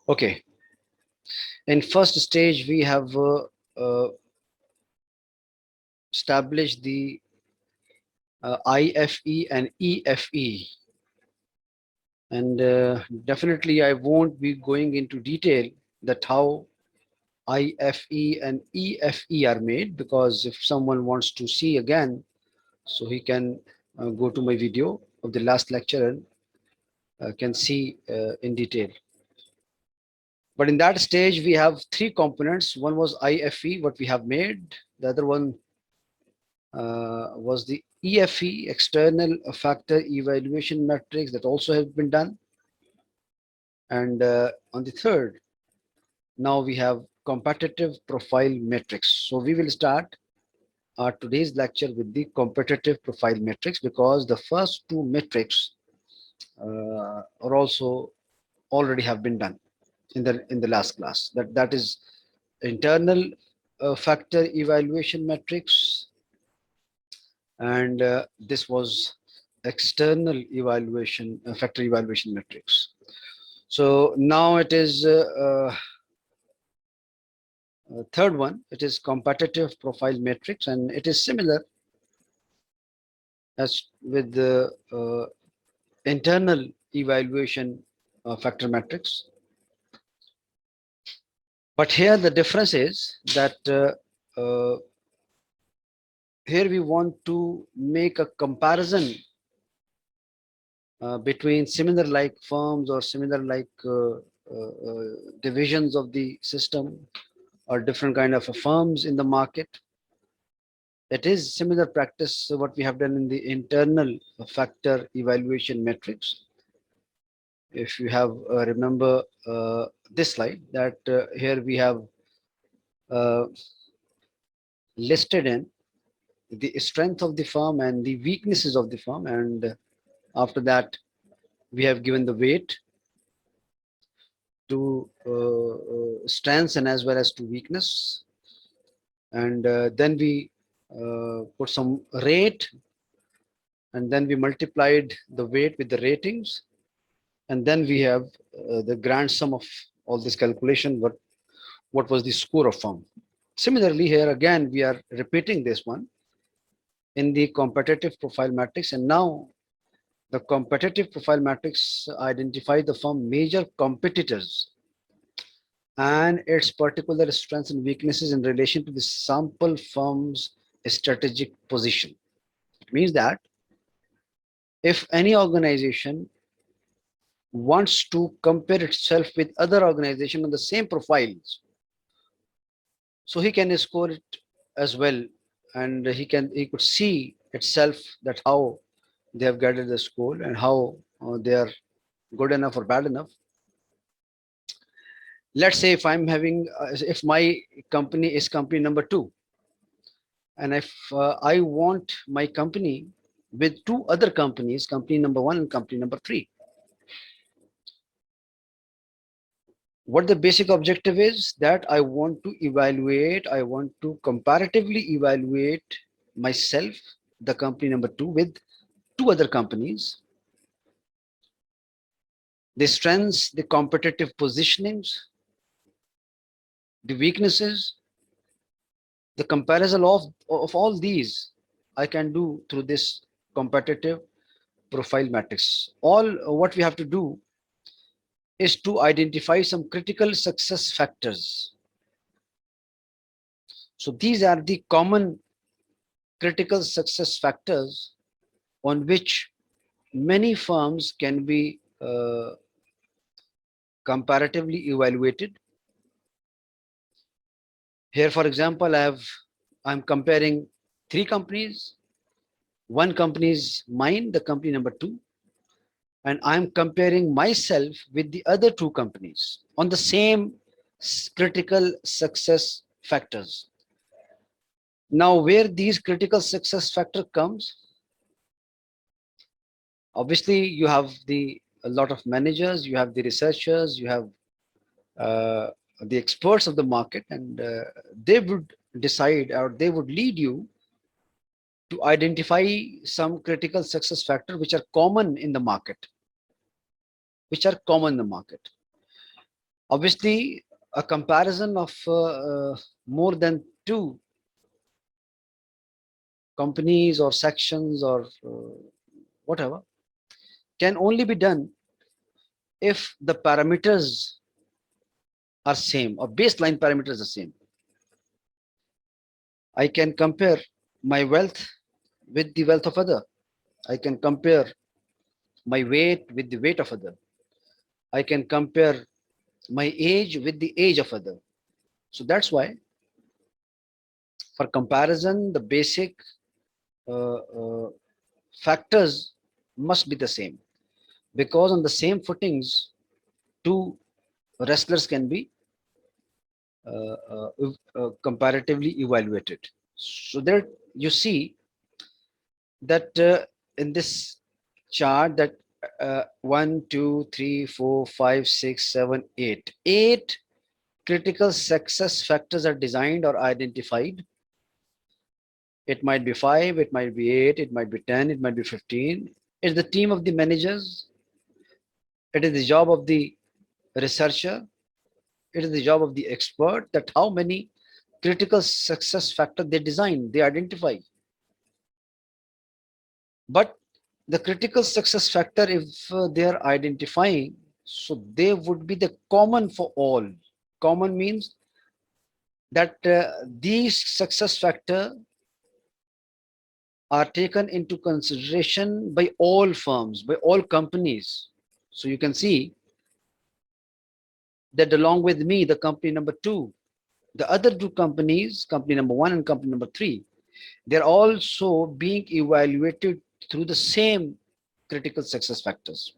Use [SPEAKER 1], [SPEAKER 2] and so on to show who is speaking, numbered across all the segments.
[SPEAKER 1] Okay, in first stage, we have uh, established the IFE and EFE. And definitely, I won't be going into detail that how IFE and EFE are made, because if someone wants to see again, so he can go to my video of the last lecture and can see in detail. But in that stage, we have three components. One was IFE, what we have made. The other one was the EFE, external factor evaluation matrix, that also has been done. And on the third, now we have competitive profile matrix. So we will start our today's lecture with the competitive profile matrix, because the first two metrics are also already have been done in the last class. That is internal factor evaluation matrix, and this was external evaluation factor evaluation matrix. So now it is third one. It is competitive profile matrix, and it is similar as with the internal evaluation factor matrix. But here the difference is that here we want to make a comparison between similar like firms or similar like divisions of the system, or different kind of firms in the market. It is similar practice what we have done in the internal factor evaluation metrics. If you have remember this slide, that here we have uh, listed in the strength of the firm and the weaknesses of the firm, and after that we have given the weight to strengths and as well as to weakness, and then we put some rate, and then we multiplied the weight with the ratings, and then we have the grand sum of all this calculation, what was the score of firm. Similarly, here again we are repeating this one in the competitive profile matrix, and now the competitive profile matrix identifies the firm major competitors and its particular strengths and weaknesses in relation to the sample firm's strategic position. It means that if any organization wants to compare itself with other organization on the same profiles, so he can score it as well, and he could see itself that how they have gathered the score and how they are good enough or bad enough. Let's say if I'm having if my company is company number 2, and if I want my company with two other companies, company number 1 and company number 3, what the basic objective is, that I want to evaluate, I want to comparatively evaluate myself, the company number 2, with two other companies, the strengths, the competitive positionings, the weaknesses, the comparison of all these I can do through this competitive profile matrix. All what we have to do is to identify some critical success factors. So these are the common critical success factors on which many firms can be comparatively evaluated. Here, for example, I'm comparing three companies. One company is mine, the company number 2, and I'm comparing myself with the other two companies on the same critical success factors. Now, where these critical success factor comes, obviously you have a lot of managers, you have the researchers, you have uh, the experts of the market, and they would decide, or they would lead you to identify some critical success factor which are common in the market, which are common in the market. Obviously, a comparison of more than two companies or sections or whatever can only be done if the parameters are same or baseline parameters are same. I can compare my wealth with the wealth of other. I can compare my weight with the weight of other. I can compare my age with the age of other. So that's why for comparison, the basic uh, factors must be the same, because on the same footings, two wrestlers can be comparatively evaluated. So there you see that in this chart that 1, 2, 3, 4, 5, 6, 7, 8. 8 critical success factors are designed or identified. It might be 5, it might be 8, it might be 10, it might be 15. It's the team of the managers. It is the job of the researcher. It is the job of the expert that how many critical success factors they design, they identify. But the critical success factor, if they are identifying, so they would be the common for all. Common means that these success factor are taken into consideration by all firms, by all companies. So you can see that along with me, the company number 2, the other 2 companies, company number 1 and company number 3, they're also being evaluated through the same critical success factors.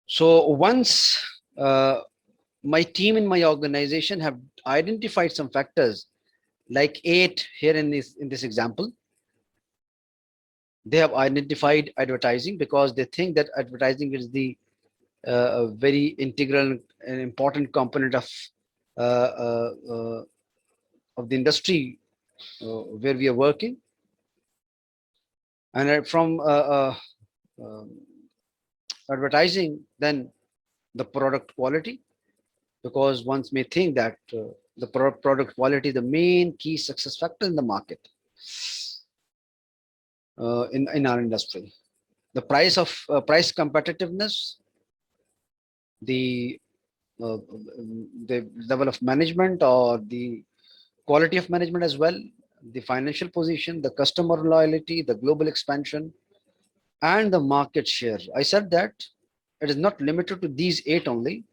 [SPEAKER 1] So once my team in my organization have identified some factors, like 8 here in this example, they have identified advertising because they think that advertising is the a very integral and important component uh, uh, uh, of the industry where we are working. And from um, advertising, then the product quality, because one may think that the product quality is the main key success factor in the market in our industry. The price competitiveness, the uh, the level of management or the quality of management as well, the financial position, the customer loyalty, the global expansion, and the market share. I said that it is not limited to these 8 only.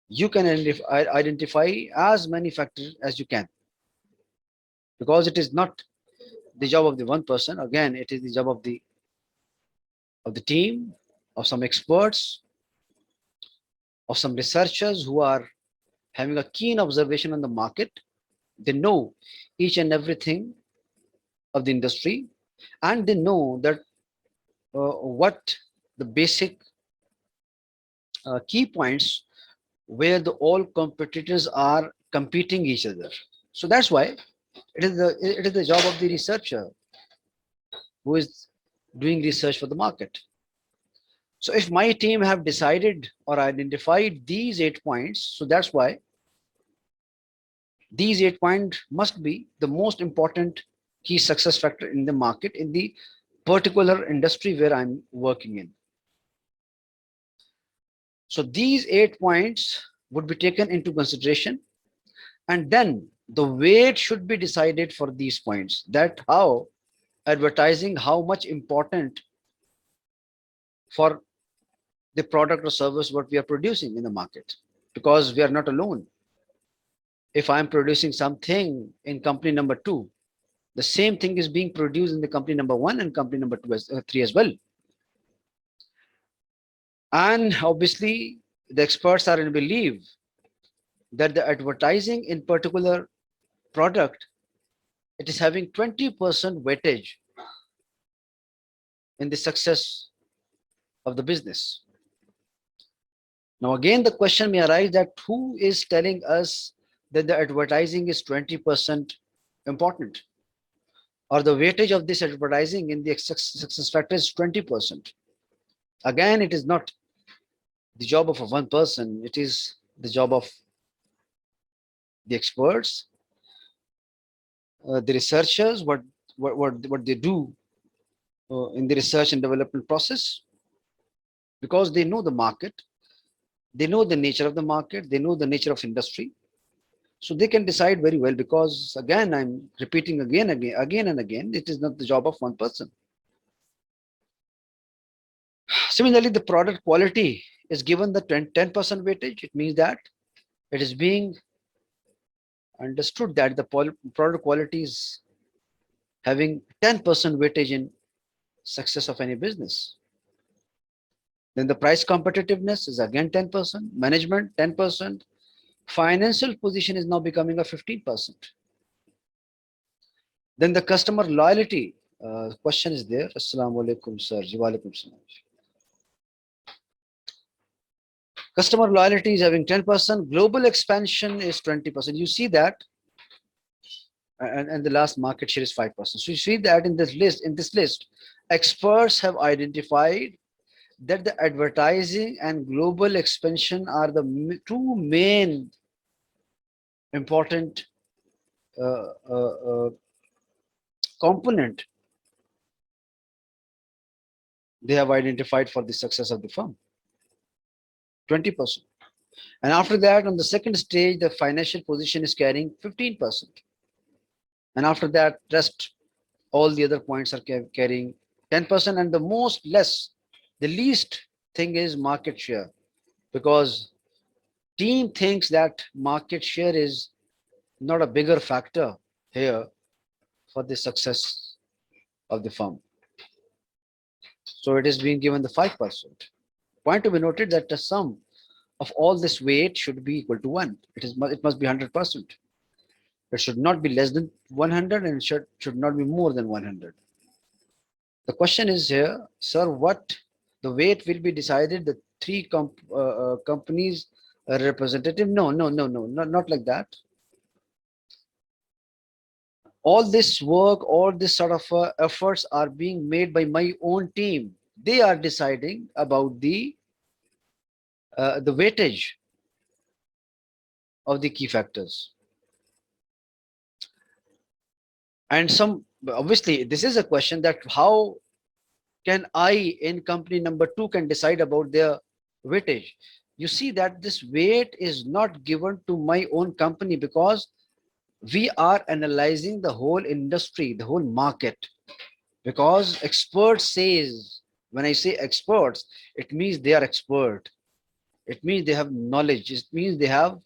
[SPEAKER 1] You can identify as many factors as you can, because it is not the job of the one person. Again, it is the job of the team, of some experts, of some researchers who are having a keen observation on the market. They know each and everything of the industry, and they know that what the basic key points where the all competitors are competing each other. So that's why it is the job of the researcher who is doing research for the market. So if my team have decided or identified these 8 points, so that's why these 8 points must be the most important key success factor in the market in the particular industry where I'm working in. So these 8 points would be taken into consideration, and then the weight should be decided for these points, that how advertising, how much important for the product or service what we are producing in the market, because we are not alone. If I'm producing something in company number 2, the same thing is being produced in the company number 1 and company number 3 as well. And obviously the experts are in belief that the advertising in particular product, it is having 20% weightage in the success of the business. Now again, the question may arise that who is telling us that the advertising is 20% important, or the weightage of this advertising in the success factor is 20%. Again, it is not the job of a one person. It is the job of the experts, the researchers, what they do in the research and development process, because they know the market, they know the nature of the market, they know the nature of industry. So they can decide very well, because again, I'm repeating again and again, it is not the job of one person. Similarly, the product quality is given the 10% weightage. It means that it is being understood that the product quality is having 10% weightage in success of any business. Then the price competitiveness is again 10%, management 10%, financial position is now becoming a 15%. Then the customer loyalty question is there. Assalamu alaikum, sir. Wa alaikum salam. Customer loyalty is having 10%, global expansion is 20%. You see that, and the last market share is 5%. So you see that in this list, experts have identified that the advertising and global expansion are the two main important uh, uh, uh, component they have identified for the success of the firm. 20%. And after that, on the second stage, the financial position is carrying 15%. And after that, rest, all the other points are carrying 10%. And the least thing is market share, because team thinks that market share is not a bigger factor here for the success of the firm. So it is being given the 5%. Point to be noted that the sum of all this weight should be equal to 1. It must be 100%. It should not be less than 100, and it should not be more than 100. The question is here, sir, what the weight will be decided? The three companies representative? No, not like that. All this work, all this sort of efforts are being made by my own team. They are deciding about the weightage of the key factors. And obviously, this is a question that how can I in company number 2 can decide about their weightage? You see that this weight is not given to my own company, because we are analyzing the whole industry, the whole market. Because experts says, when I say experts, it means they are expert. It means they have knowledge. It means they have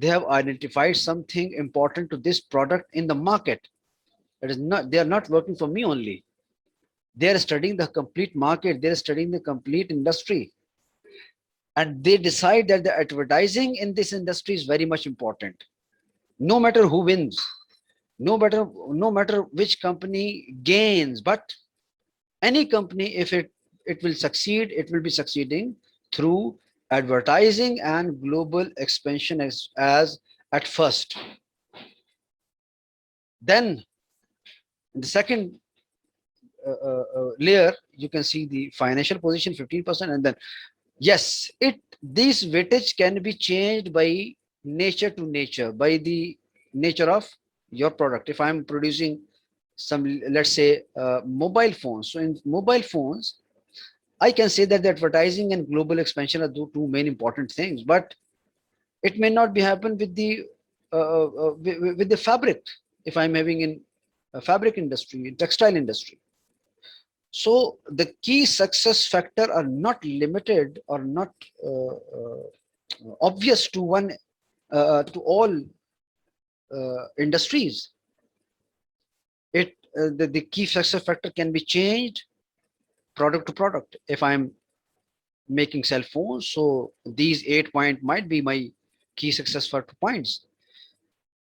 [SPEAKER 1] identified something important to this product in the market. It is not, they are not working for me only. They are studying the complete market. They are studying the complete industry. And they decide that the advertising in this industry is very much important. No matter who wins, no matter which company gains, but any company, if it will succeed, it will be succeeding through advertising and global expansion as at first. Then in the second layer, you can see the financial position 15%, and then yes, this weightage can be changed by nature to nature, by the nature of your product. If I'm producing some, let's say, mobile phones, so in mobile phones, I can say that the advertising and global expansion are the two main important things, but it may not be happen with the with the fabric. If I'm having in a fabric industry, in textile industry, so the key success factor are not limited or not obvious to one to all industries. The key success factor can be changed product to product. If I'm making cell phones, so these 8 points might be my key success factor points.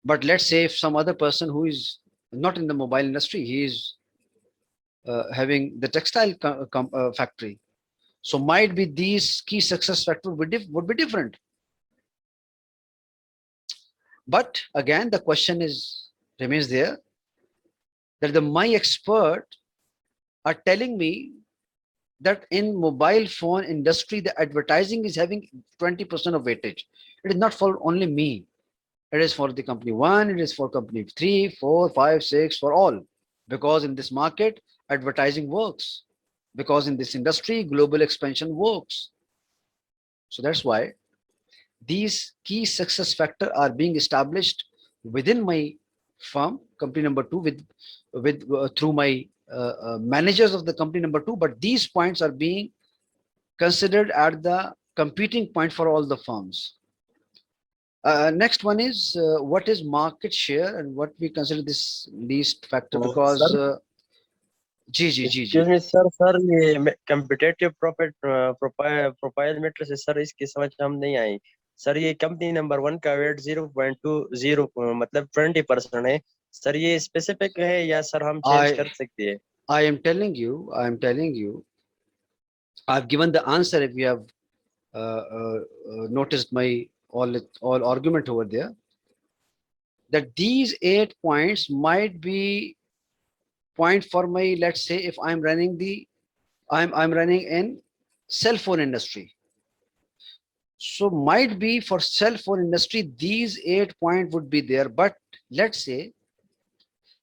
[SPEAKER 1] But let's say if some other person who is not in the mobile industry, he is having the textile factory, so might be these key success factor would be different. But again, the question remains there, that my expert are telling me that in mobile phone industry, the advertising is having 20% of weightage. It is not for only me. It is for the company one, it is for company three, four, five, six, for all. Because in this market, advertising works. Because in this industry, global expansion works. So that's why these key success factors are being established within my firm, company number two, with through my managers of the company number two. But these points are being considered at the competing point for all the firms. Next one is what is market share and what we consider this least factor, because
[SPEAKER 2] sir
[SPEAKER 1] ji जी जी जी
[SPEAKER 2] excuse me sir sir ये competitive profit profile matrix है sir, इसकी समझ हम नहीं आई सर। ये कंपनी नंबर वन का वेट 0.20 मतलब 20% है सर, ये स्पेसिफिक है या सर हम चेंज
[SPEAKER 1] I
[SPEAKER 2] कर सकते हैं?
[SPEAKER 1] I am telling you, I've given the answer. If you have noticed my all argument over there, that these 8 points might be point for my, let's say if I'm running the I'm running in cell phone industry. So might be for cell phone industry, these 8 points would be there. But let's say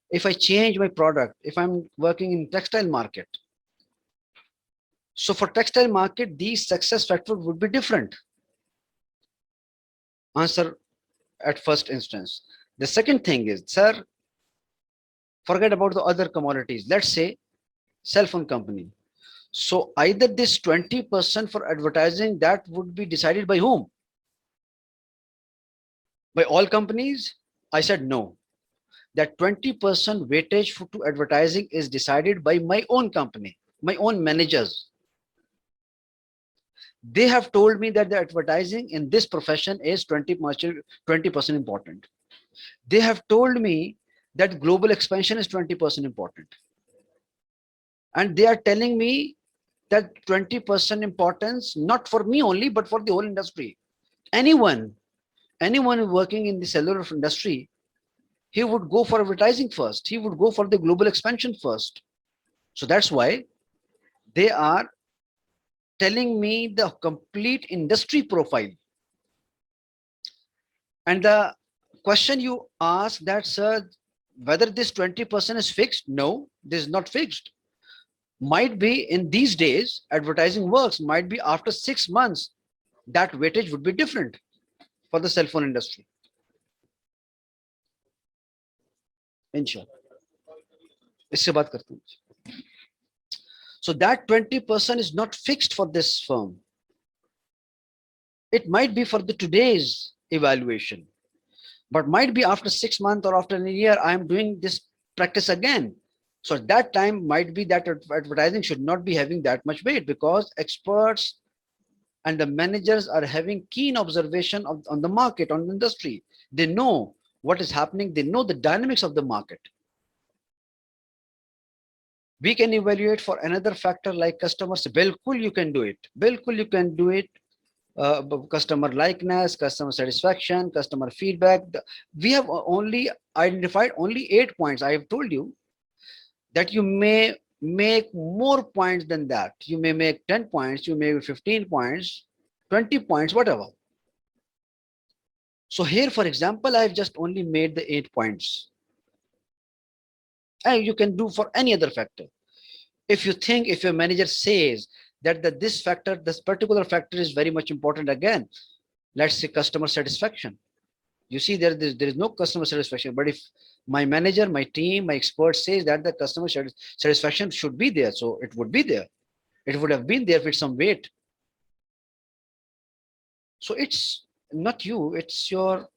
[SPEAKER 1] if I change my product, if I'm working in textile market, so for textile market, these success factors would be different. Answer at first instance. The second thing is, sir, forget about the other commodities. Let's say cell phone company. So either this 20% for advertising, that would be decided by whom? By all companies? I said no. That 20% weightage to advertising is decided by my own company, my own managers. They have told me that the advertising in this profession is 20% important. They have told me that global expansion is 20% important. And they are telling me that 20% importance, not for me only, but for the whole industry. Anyone working in the cellular industry, he would go for advertising first. He would go for the global expansion first. So that's why they are telling me the complete industry profile. And the question you ask that, sir, whether this 20% is fixed? No, this is not fixed. Might be in these days, advertising works, might be after 6 months, that weightage would be different for the cell phone industry. Inshallah. इससे बात करते हैं. So that 20% is not fixed for this firm. It might be for the today's evaluation, but might be after 6 months or after a year, I am doing this practice again. So at that time might be that advertising should not be having that much weight, because experts and the managers are having keen observation on the market, on the industry. They know what is happening. They know the dynamics of the market. We can evaluate for another factor like customers. Bilkul you can do it. Bilkul you can do it. Customer likeness, customer satisfaction, customer feedback. We have only identified only 8 points. I have told you that you may make more points than that. You may make 10 points, you may make 15 points, 20 points, whatever. So here, for example, I've just only made the 8 points. And you can do for any other factor. If you think, if your manager says that this factor, this particular factor is very much important, again, let's say customer satisfaction. You see, there is no customer satisfaction. But if my manager, my team, my expert says that the customer satisfaction should be there, so it would be there. It would have been there with some weight. So it's not you, it's your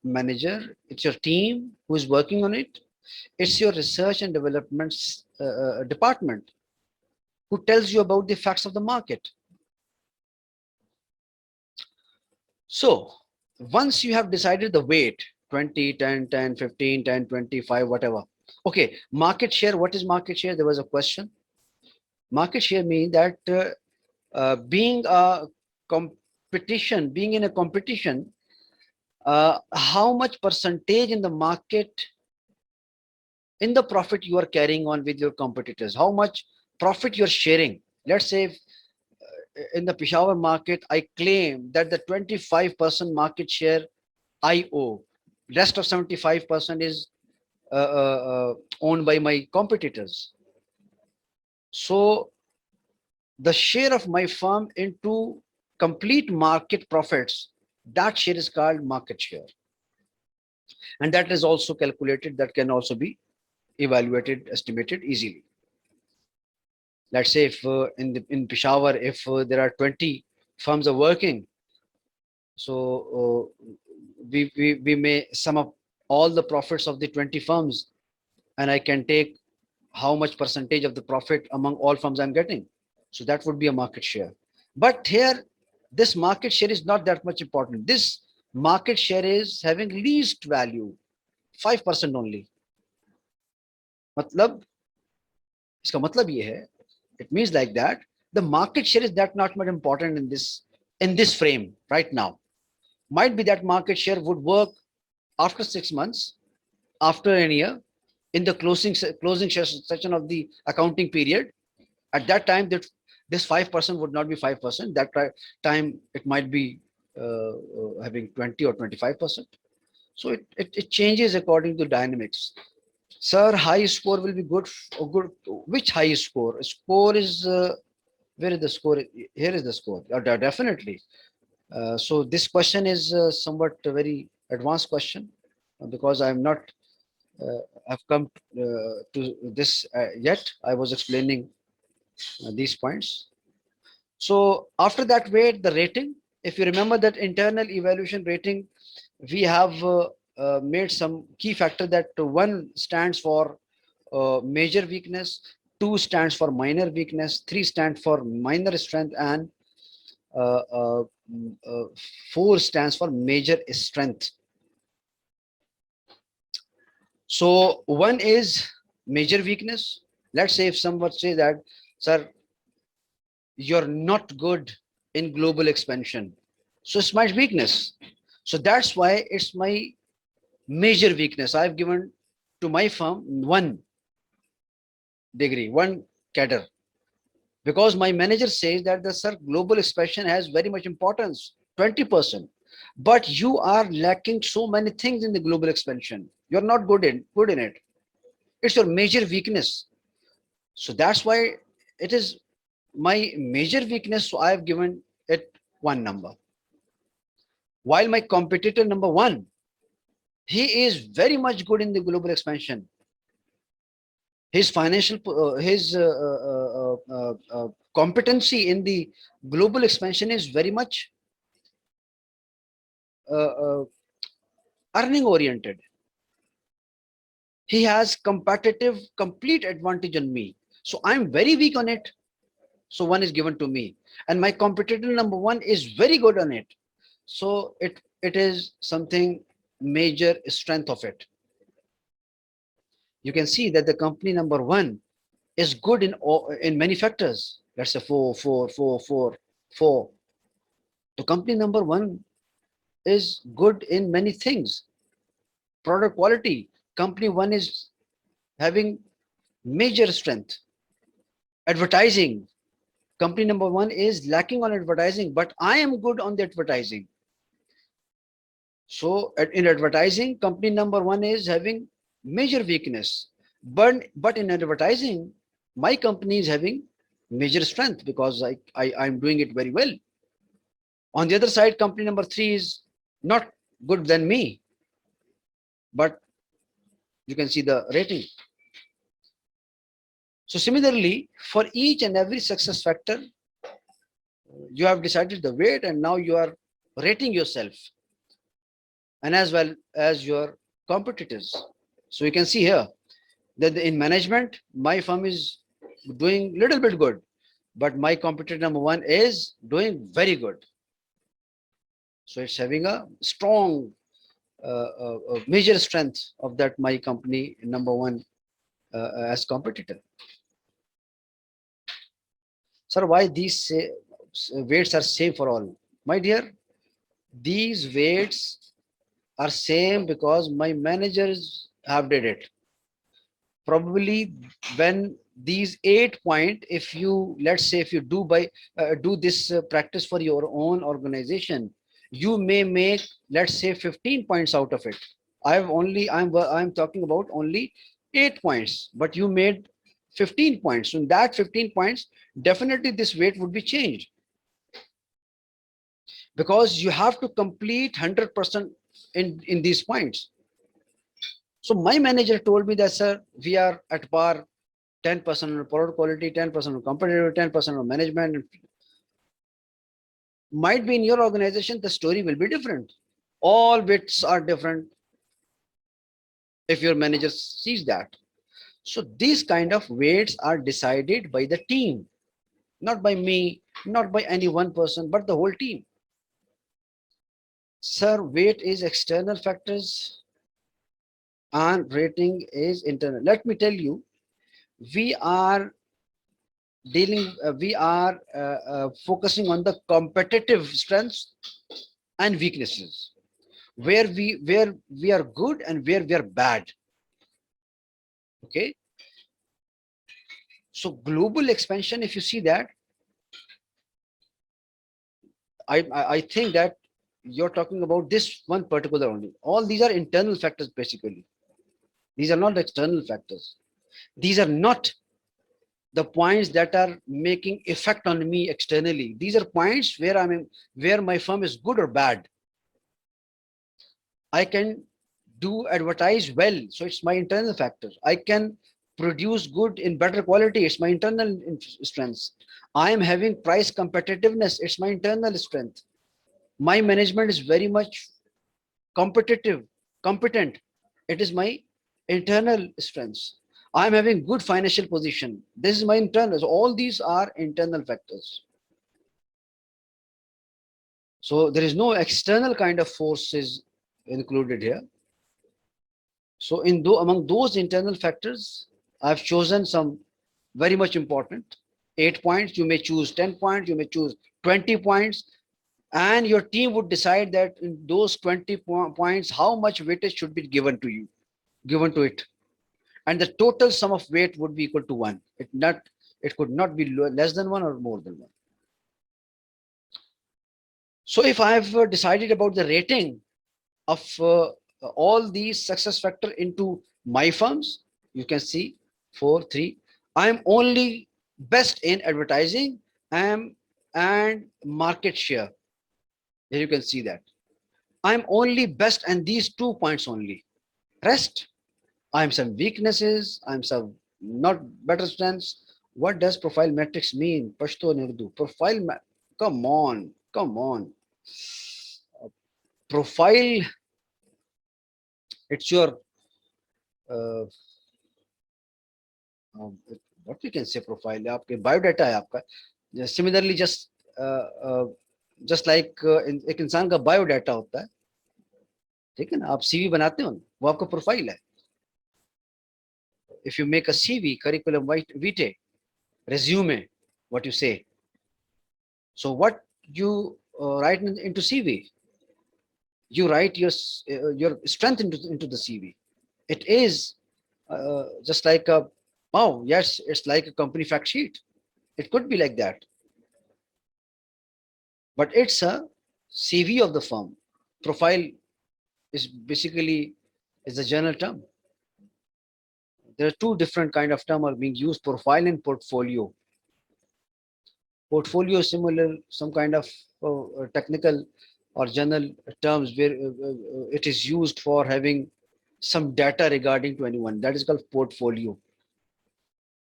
[SPEAKER 1] manager, it's your team who is working on it. It's your research and development department who tells you about the facts of the market. So once you have decided the weight, 20, 10, 10, 15, 10, 25, whatever. Okay, market share. What is market share? There was a question. Market share means that being a competition, being in a competition, how much percentage in the market, in the profit you are carrying on with your competitors, how much profit you're sharing Let's say if, in the Peshawar market, I claim that the 25% market share I owe. Rest of 75% is owned by my competitors. So the share of my firm into complete market profits, that share is called market share. And that is also calculated, that can also be evaluated, estimated easily. Let's say if in Peshawar, if there are 20 firms are working, so we may sum up all the profits of the 20 firms, and I can take how much percentage of the profit among all firms I'm getting. So that would be a market share. But here, this market share is not that much important. This market share is having least value, 5% only. मतलब इसका मतलब ये है, it means like that the market share is that not much important in this frame right now. Might be that market share would work after 6 months, after a year, in the closing session of the accounting period. At that time, that this 5% would not be 5%. That time it might be having 20 or 25%. So it changes according to dynamics. Sir, high score will be good. Good. Which high score? Score is where is the score? Here is the score. Definitely. So this question is somewhat a very advanced question, because I'm not have come to this yet. I was explaining these points. So after that weight, the rating. If you remember that internal evaluation rating, we have made some key factor that one stands for major weakness, two stands for minor weakness, three stands for minor strength, and uh, uh, uh, four stands for major strength. So one is major weakness. Let's say if someone say that, sir, you're not good in global expansion. So it's my weakness. So that's why it's my major weakness. I've given to my firm 1 degree, 1 cadre, because my manager says that the sir, global expansion has very much importance, 20%. But you are lacking so many things in the global expansion. You're not good in it. It's your major weakness. So that's why it is my major weakness. So I've given it 1 number. While my competitor number 1, he is very much good in the global expansion. His financial, his competency in the global expansion is very much earning oriented. He has competitive, complete advantage on me. So I'm very weak on it. So 1 is given to me. And my competitor number 1 is very good on it. So it is something major strength of it. You can see that the company number 1 is good in many factors. Let's say 4, 4, 4, 4, 4. The company number 1 is good in many things. Product quality, company 1 is having major strength. Advertising, company number 1 is lacking on advertising, but I am good on the advertising. So in advertising, company number 1 is having major weakness. But in advertising, my company is having major strength, because I'm doing it very well. On the other side, company number 3 is not good than me, but you can see the rating. So similarly, for each and every success factor, you have decided the weight, and now you are rating yourself, and as well as your competitors. So you can see here that in management, my firm is doing little bit good, but my competitor number 1 is doing very good. So it's having a strong major strength of that my company number 1 as competitor. Sir, why these weights are same for all? My dear, these weights are same because my managers have did it. probably when these 8 points, if you, let's say, if you do this practice for your own organization, you may make, let's say, 15 points out of it. I'm talking about only 8 points, but you made 15 points. So in that 15 points, definitely this weight would be changed, because you have to complete 100% in these points. So my manager told me that, sir, we are at par 10% on product quality, 10% on competitive, 10% on management. Might be in your organization, the story will be different. All bits are different if your manager sees that. So these kind of weights are decided by the team, not by me, not by any one person, but the whole team. Sir, weight is external factors and rating is internal. Let me tell you, we are focusing on the competitive strengths and weaknesses, where we are good and where we are bad. Okay, so global expansion, if you see that, I think that you're talking about this one particular only. All these are internal factors basically. These are not external factors. These are not the points that are making effect on me externally. These are points where where my firm is good or bad. I can do advertise well, so it's my internal factor. I can produce good in better quality, it's my internal strength. I am having price competitiveness, it's my internal strength. My management is very much competitive, competent, it is my internal strengths. I am having good financial position, this is my internal. So all these are internal factors. So there is no external kind of forces included here. So among those internal factors, I've chosen some very much important 8 points. You may choose 10 points, you may choose 20 points, and your team would decide that in those 20 points, how much weightage should be given to it. And the total sum of weight would be equal to 1. It could not be less than 1 or more than 1. So if I've decided about the rating of all these success factor into my firms, you can see 4 3. I'm only best in advertising and market share. Here you can see that I'm only best and these 2 points only. Rest, I'm some weaknesses, I'm some not better strengths. What does profile metrics mean? Pashto and Urdu. Come on. Profile, it's your uh, what we can say, profile है आपके biodata है आपका. Similarly, just like एक इंसान का biodata होता है, ठीक है ना, आप सीवी बनाते हो, वो आपका प्रोफाइल है. If you make a CV, curriculum vitae, resume, what you say. So what you write into CV, you write your strength into the CV. It is just like a, oh yes, it's like a company fact sheet. It could be like that, but it's a CV of the firm. Profile is basically is a general term. There are two different kind of term are being used: profile and portfolio. Portfolio is similar, some kind of technical or general terms where it is used for having some data regarding to anyone. That is called portfolio.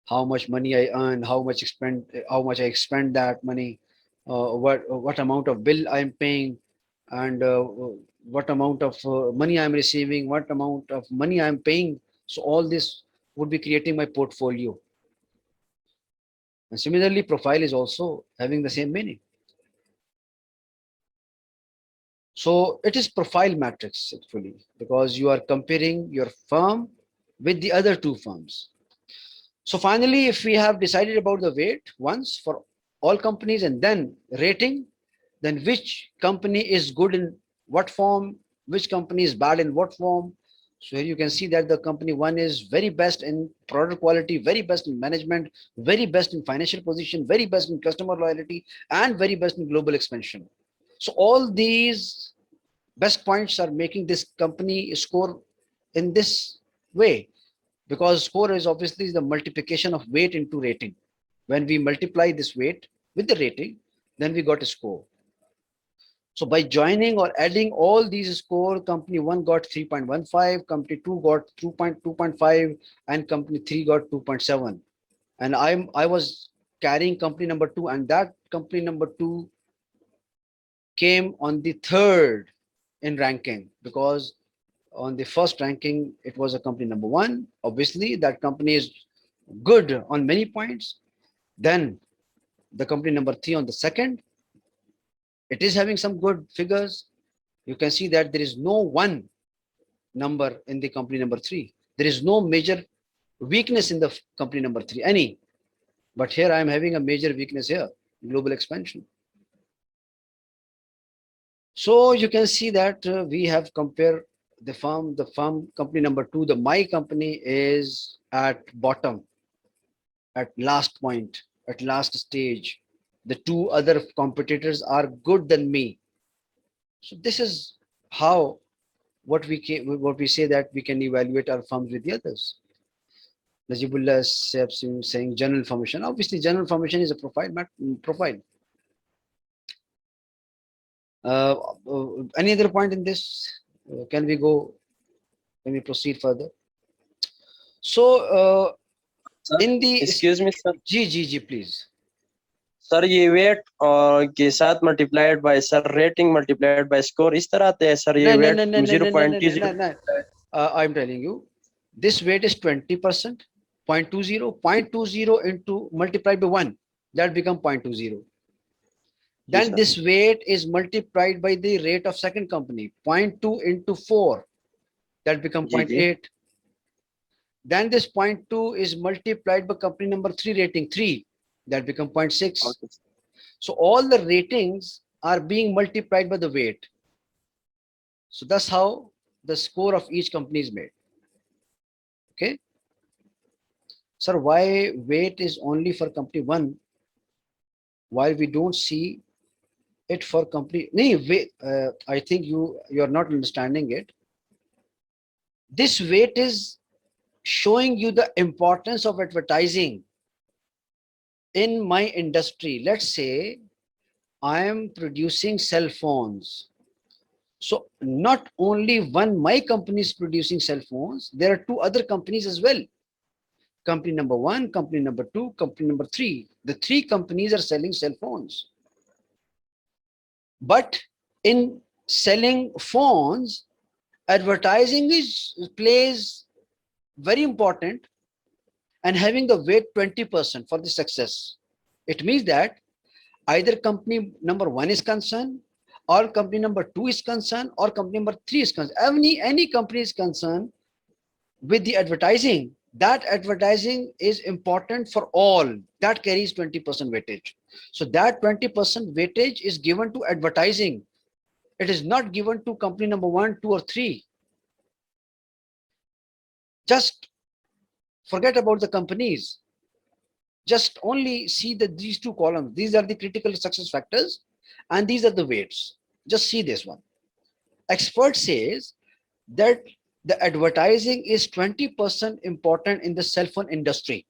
[SPEAKER 1] How much money I earn, how much I expend that money, what amount of bill I am paying, and what amount of money I am receiving, what amount of money I am paying. So all this would be creating my portfolio. And similarly, profile is also having the same meaning. So it is profile matrix actually, because you are comparing your firm with the other two firms. So finally, if we have decided about the weight once for all companies and then rating, then which company is good in what form, which company is bad in what form. So here you can see that the company one is very best in product quality, very best in management, very best in financial position, very best in customer loyalty, and very best in global expansion. So all these best points are making this company score in this way, because score is obviously the multiplication of weight into rating. When we multiply this weight with the rating, then we got a score. So by joining or adding all these score, company one got 3.15, company two got 2.5, and company three got 2.7. And I was carrying company number two, and that company number two came on the third in ranking, because on the first ranking it was a company number one. Obviously, that company is good on many points. Then the company number three on the second, it is having some good figures. You can see that there is no one number in the company number three. There is no major weakness in the company number three, any. But here I am having a major weakness here, global expansion. So you can see that we have compared the firm company number two, the my company is at bottom, at last point, at last stage. The two other competitors are good than me. So this is how what we say that we can evaluate our firms with the others. Najibullah is saying general information. Obviously, general information is a profile. Any other point in this? Can we go? Can we proceed further? So
[SPEAKER 2] Sir,
[SPEAKER 1] in the
[SPEAKER 2] excuse me, sir.
[SPEAKER 1] G, please.
[SPEAKER 2] Sir ये wait के साथ multiplied by sir rating multiplied by score इस तरह आते हैं sir ये wait 0.20
[SPEAKER 1] I'm telling you, this weight is 20%, 0.20 into multiplied by 1, that become 0.20. Then this weight is multiplied by the rate of second company, 0.2 into 4, that become 0.8. Then this 0.2 is multiplied by company number 3 rating 3, that become 0.6.
[SPEAKER 2] Okay.
[SPEAKER 1] So all the ratings are being multiplied by the weight. So that's how the score of each company is made. Okay. Sir, why weight is only for company one, while we don't see it for company? I think you are not understanding it. This weight is showing you the importance of advertising in my industry. Let's say I am producing cell phones. So not only one my company is producing cell phones, there are two other companies as well. Company number one, company number two, company number three. The three companies are selling cell phones. But in selling phones, advertising plays very important, and having the weight 20% for the success. It means that either company number one is concerned, or company number two is concerned, or company number three is concerned. Any company is concerned with the advertising, that advertising is important for all. That carries 20% weightage. So that 20% weightage is given to advertising. It is not given to company number one, two, or three. Just forget about the companies. Just only see these two columns. These are the critical success factors, and these are the weights. Just see this one. Expert says that the advertising is 20% important in the cell phone industry.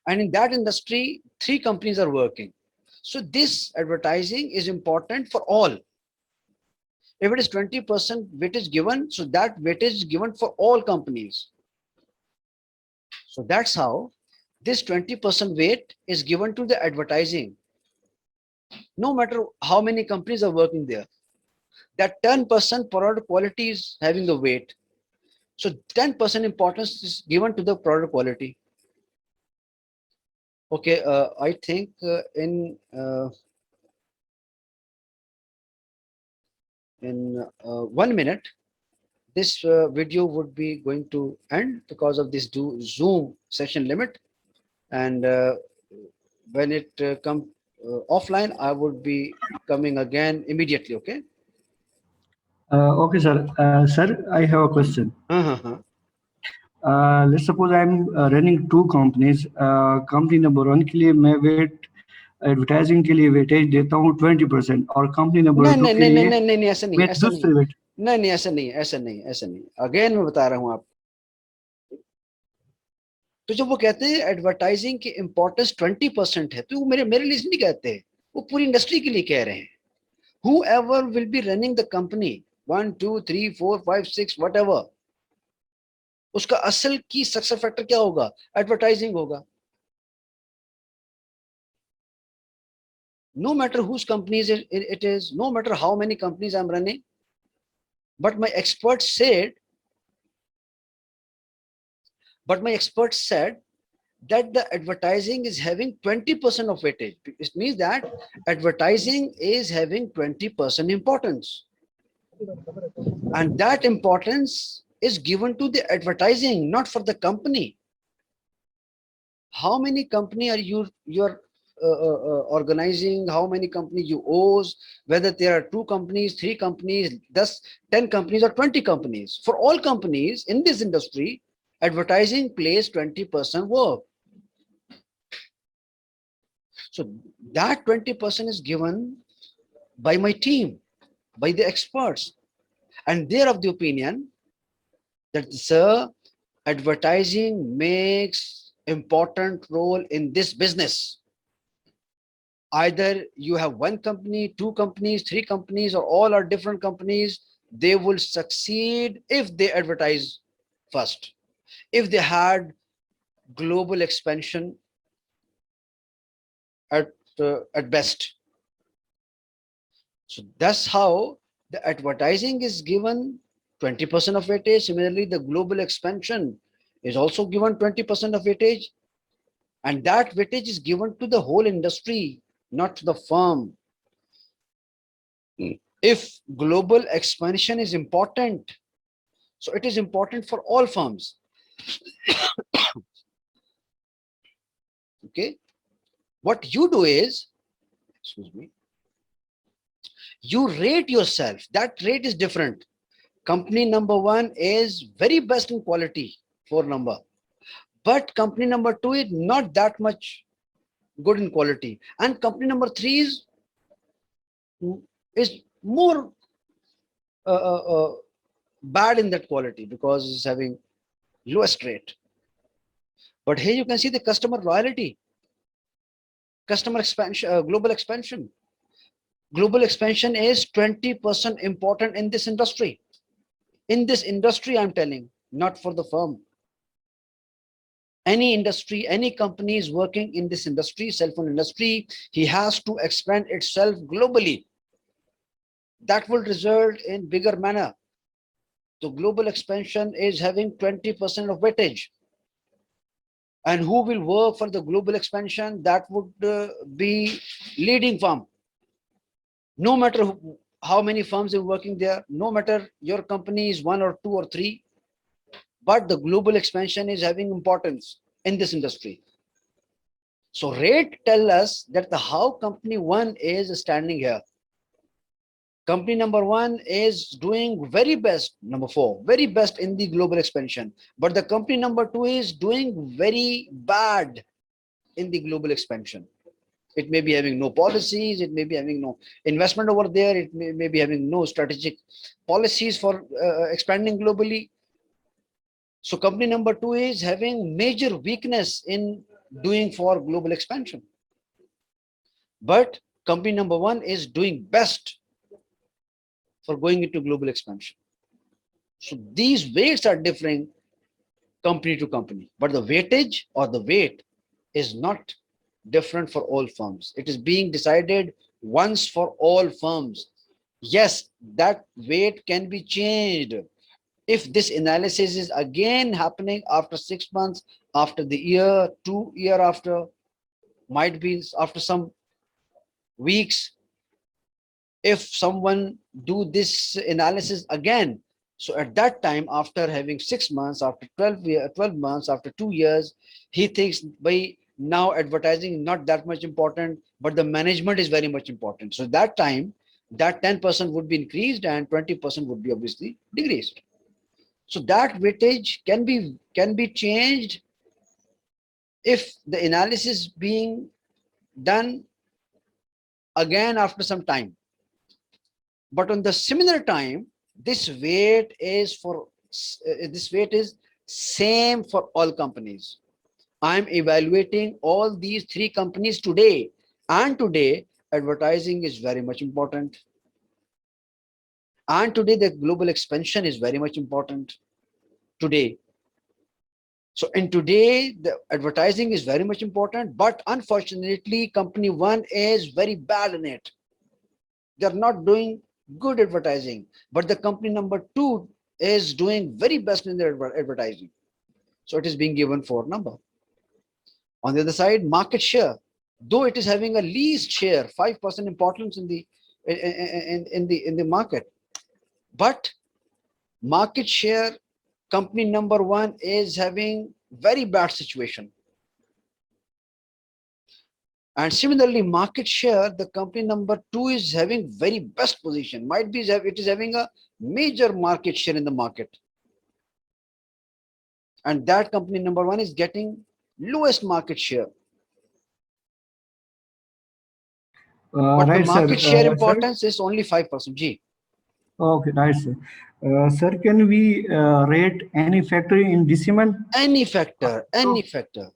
[SPEAKER 1] And in that industry, three companies are working. So this advertising is important for all. If it is 20% weightage given, so that weightage is given for all companies. So that's how this 20% weight is given to the advertising. No matter how many companies are working there, that 10% product quality is having the weight. So 10% importance is given to the product quality. Okay, I think in 1 minute, this video would be going to end because of this Zoom session limit. And when it comes offline, I would be coming again immediately. Okay.
[SPEAKER 3] Okay, sir. Sir, I have a question.
[SPEAKER 1] Uh-huh.
[SPEAKER 3] Let's suppose I'm running two companies. Company number one के लिए मैं advertising के लिए weightage देता हूँ 20% और company number
[SPEAKER 1] नहीं
[SPEAKER 3] to
[SPEAKER 1] नहीं
[SPEAKER 3] के
[SPEAKER 1] नहीं
[SPEAKER 3] लिए
[SPEAKER 1] नहीं नहीं नहीं, ऐसा नहीं,
[SPEAKER 3] मैं
[SPEAKER 1] ऐसा नहीं,
[SPEAKER 3] दूसरे वेट
[SPEAKER 1] नहीं नहीं, ऐसा नहीं, ऐसा नहीं, ऐसा नहीं, अगेन मैं बता रहा हूँ आप। तो जब वो कहते हैं एडवर्टाइजिंग की इंपॉर्टेंस 20% है, तो वो मेरे मेरे लिए नहीं कहते, वो पूरी इंडस्ट्री के लिए कह रहे हैं। whoever will be running the company 1 2 3 4 5 6 whatever, उसका असल की सक्सेस फैक्टर क्या होगा? एडवर्टाइजिंग होगा। No matter whose companies it is, no matter how many companies I'm running, but my experts said that the advertising is having 20% of weightage. It means that advertising is having 20% importance, and that importance is given to the advertising, not for the company. How many company are you're organizing? How many companies you owes? Whether there are 2 companies, 3 companies, 10 companies, or 20 companies. For all companies in this industry, advertising plays 20% work. So that 20% is given by my team, by the experts, and they're of the opinion that, sir, advertising makes important role in this business. Either you have 1 company, 2 companies, 3 companies, or all are different companies, they will succeed if they advertise first, if they had global expansion at best. So that's how the advertising is given 20% of weightage. Similarly, the global expansion is also given 20% of weightage, and that weightage is given to the whole industry, not to the firm. If global expansion is important, so it is important for all firms. Okay, what you do is, excuse me, you rate yourself. That rate is different. Company number 1 is very best in quality, 4 number, but company number 2 is not that much good in quality, and company number 3 is more bad in that quality because it's having lowest rate. But here you can see the customer loyalty, customer expansion, global expansion. Global expansion is 20% important in this industry. In this industry, I'm telling, not for the firm. Any industry, any company is working in this industry, cell phone industry, he has to expand itself globally. That will result in bigger manner. The global expansion is having 20% of weightage. And who will work for the global expansion? That would be leading firm. No matter how many firms are working there, no matter your company is 1 or 2 or 3, but the global expansion is having importance in this industry. So rate tell us that the how company 1 is standing here. Company number 1 is doing very best, number 4, very best in the global expansion. But the company number 2 is doing very bad in the global expansion. It may be having no policies, it may be having no investment over there, it may be having no strategic policies for expanding globally. So company number 2 is having major weakness in doing for global expansion. But company number 1 is doing best for going into global expansion. So these weights are differing company to company, but the weightage or the weight is not different for all firms. It is being decided once for all firms. Yes, that weight can be changed. If this analysis is again happening after 6 months, after the year, 2 year after, might be after some weeks, if someone do this analysis again, so at that time, after having 6 months, after 12 months, after 2 years, he thinks by now advertising is not that much important, but the management is very much important. So that time, that 10% would be increased and 20% would be obviously decreased. So that weightage can be changed if the analysis being done again after some time. But on the similar time, this weight is same for all companies. I'm evaluating all these three companies today, and today advertising is very much important. And today the global expansion is very much important today. So in today, the advertising is very much important, but unfortunately, company one is very bad in it. They're not doing good advertising, but the company number two is doing very best in their advertising. So it is being given 4 number. On the other side, market share, though it is having a least share, 5% importance in the market, but market share, company number one is having very bad situation. And similarly, market share, the company number two is having very best position. Might be it is having a major market share in the market. And that company number one is getting lowest market share. But the
[SPEAKER 3] Right,
[SPEAKER 1] market
[SPEAKER 3] sir.
[SPEAKER 1] share
[SPEAKER 3] Sir,
[SPEAKER 1] importance is only 5%. G.
[SPEAKER 3] okay, right, sir. Sir, can we rate any factor in decimal?
[SPEAKER 1] Any factor, any factor.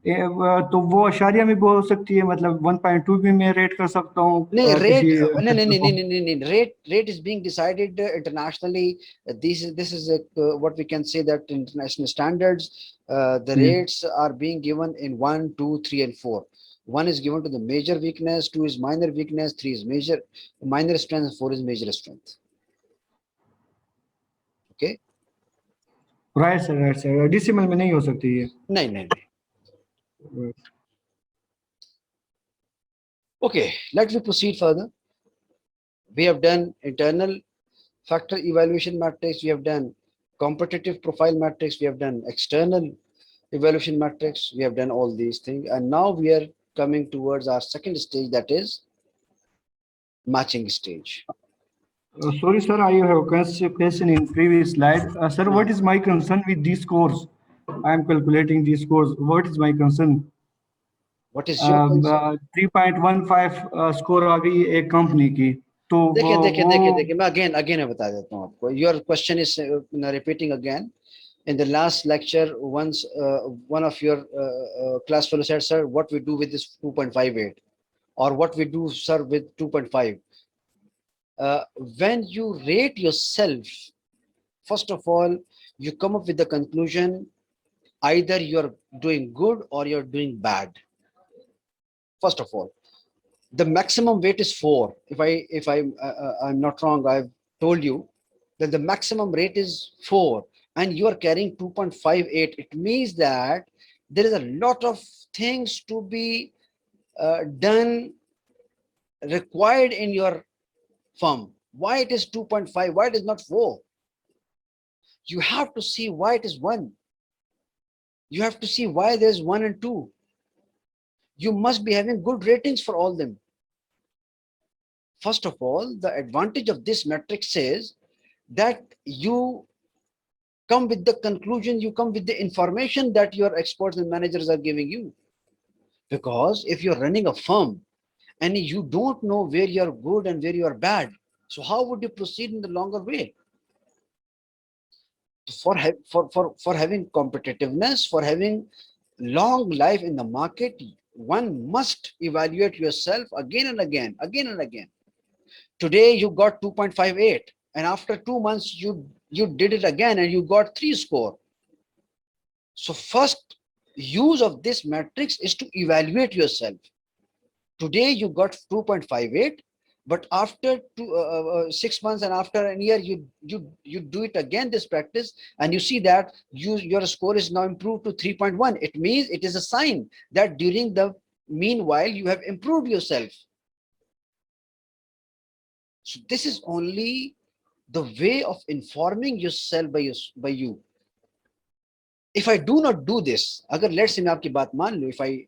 [SPEAKER 3] तो वो अशारिया में भी हो सकती है, मतलब 1.2 भी मैं रेट कर सकता हूँ
[SPEAKER 1] No, rate,
[SPEAKER 3] किसी
[SPEAKER 1] no, no, no,
[SPEAKER 3] factor
[SPEAKER 1] no,
[SPEAKER 3] को.
[SPEAKER 1] no, no. Rate is being decided internationally. This is what we can say that international standards. The
[SPEAKER 3] Yeah.
[SPEAKER 1] rates are being given in 1, 2, 3, and 4. 1 is given to the major weakness, 2 is minor weakness, 3 is minor strength, and 4 is major strength. Okay?
[SPEAKER 3] Right, sir. Right, sir. Decimal में नहीं हो सकती ये.
[SPEAKER 1] No, no, no. Okay, let me proceed further. We have done internal factor evaluation matrix, we have done competitive profile matrix, we have done external evaluation matrix, we have done all these things, and now we are coming towards our second stage, that is matching stage.
[SPEAKER 3] Sorry, sir, I have a question in previous slide. Sir, what is my concern with these scores? I am calculating these scores. What is my concern?
[SPEAKER 1] What is your concern?
[SPEAKER 3] 3.15 score आ गई एक company की, तो
[SPEAKER 1] देखिए मैं again मैं बता देता हूँ आपको. Your question is repeating again. In the last lecture, once one of your class fellows said, sir, what we do with this 2.58, or what we do, sir, with 2.5. When you rate yourself, first of all, you come up with the conclusion, either you're doing good or you're doing bad. First of all, the maximum weight is 4. If I'm not wrong, I've told you that the maximum rate is 4 and you are carrying 2.58. It means that there is a lot of things to be done, required in your firm. Why it is 2.5? Why it is not 4? You have to see why it is 1. You have to see why there's 1 and 2. You must be having good ratings for all them. First of all, the advantage of this matrix is that you come with the conclusion, you come with the information that your experts and managers are giving you. Because if you're running a firm and you don't know where you're good and where you're bad, so how would you proceed in the longer way? For having competitiveness, for having long life in the market, one must evaluate yourself again and again. Today you got 2.58 and after 2 months you did it again and you got 3 score. So first use of this matrix is to evaluate yourself. Today you got 2.58, but after 6 months and after a year you do it again, this practice, and you see that your score is now improved to 3.1. It means it is a sign that during the meanwhile you have improved yourself. So this is only the way of informing yourself by you. If I do not do this, agar let's say मैं आपकी बात मान लूं, if I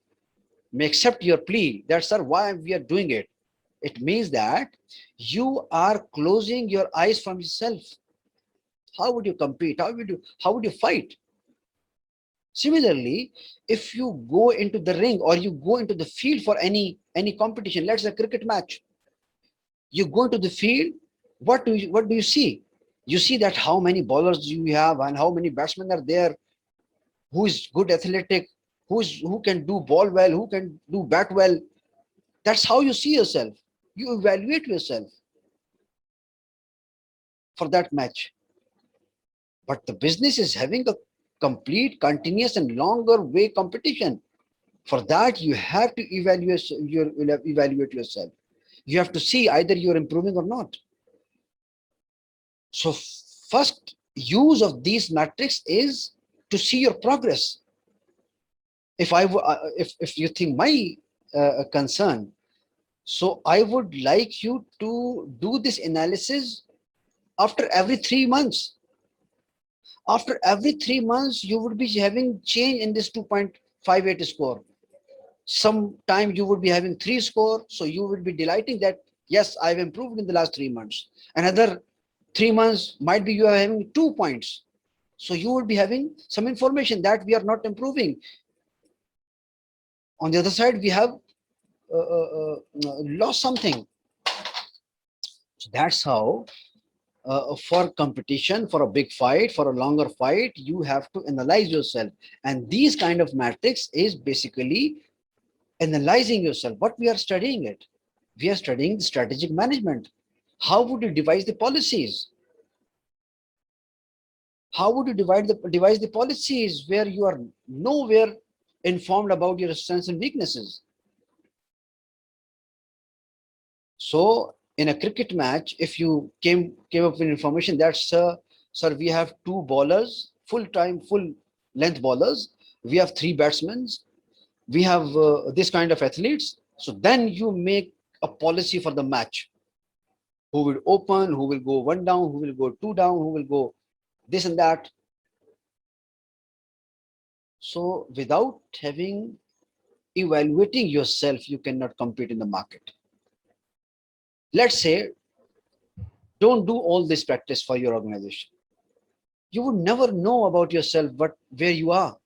[SPEAKER 1] may accept your plea that sir, why we are doing it, It means that you are closing your eyes from yourself. How would you compete? How would you fight? Similarly, if you go into the ring or you go into the field for any competition, let's say a cricket match, you go into the field, what do you see? You see that how many bowlers you have and how many batsmen are there, who is good athletic, who can do ball well, who can do bat well. That's how you see yourself. You evaluate yourself for that match. But the business is having a complete, continuous, and longer way competition. For that, you have to evaluate yourself. You have to see either you're improving or not. So first use of these metrics is to see your progress. If you think my concern, so I would like you to do this analysis after every 3 months. After every 3 months, you would be having change in this 2.58 score. Sometime you would be having 3 score, so you would be delighting that yes, I've improved in the last 3 months. Another 3 months might be you are having 2 points, so you would be having some information that we are not improving. On the other side, we have lost something. So that's how for competition, for a big fight, for a longer fight, you have to analyze yourself. And these kind of metrics is basically analyzing yourself. What we are studying it? We are studying the strategic management. How would you devise the policies? How would you devise the policies where you are nowhere informed about your strengths and weaknesses? So in a cricket match, if you came up with information that sir, we have 2 bowlers, full length bowlers, we have 3 batsmen, we have this kind of athletes. So then you make a policy for the match. Who will open, who will go 1 down, who will go 2 down, who will go this and that. So without evaluating yourself, you cannot compete in the market. Let's say, don't do all this practice for your organization. You would never know about yourself, where you are.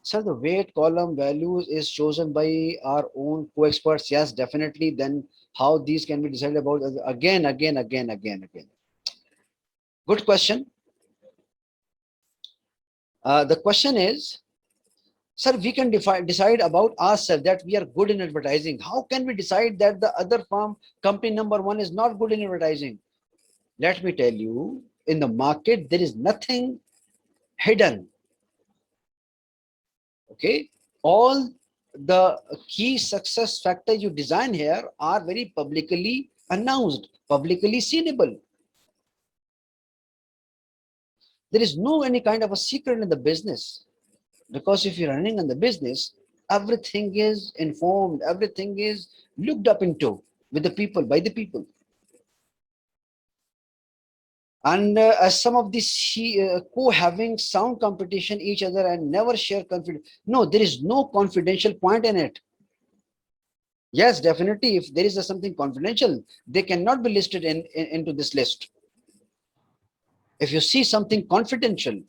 [SPEAKER 1] Sir, the weight column values is chosen by our own co-experts. Yes, definitely. Then how these can be decided about again. Good question. The question is, sir, we can decide about ourselves that we are good in advertising. How can we decide that the other company number 1 is not good in advertising? Let me tell you, in the market, there is nothing hidden. Okay, all the key success factors you design here are very publicly announced, publicly seeable. There is no any kind of a secret in the business, because if you're running in the business, everything is informed, everything is looked up into with the people, by the people. And as some of these having sound competition each other and never share confidence. No, there is no confidential point in it. Yes, definitely, if there is something confidential, they cannot be listed into this list. If you see something confidential,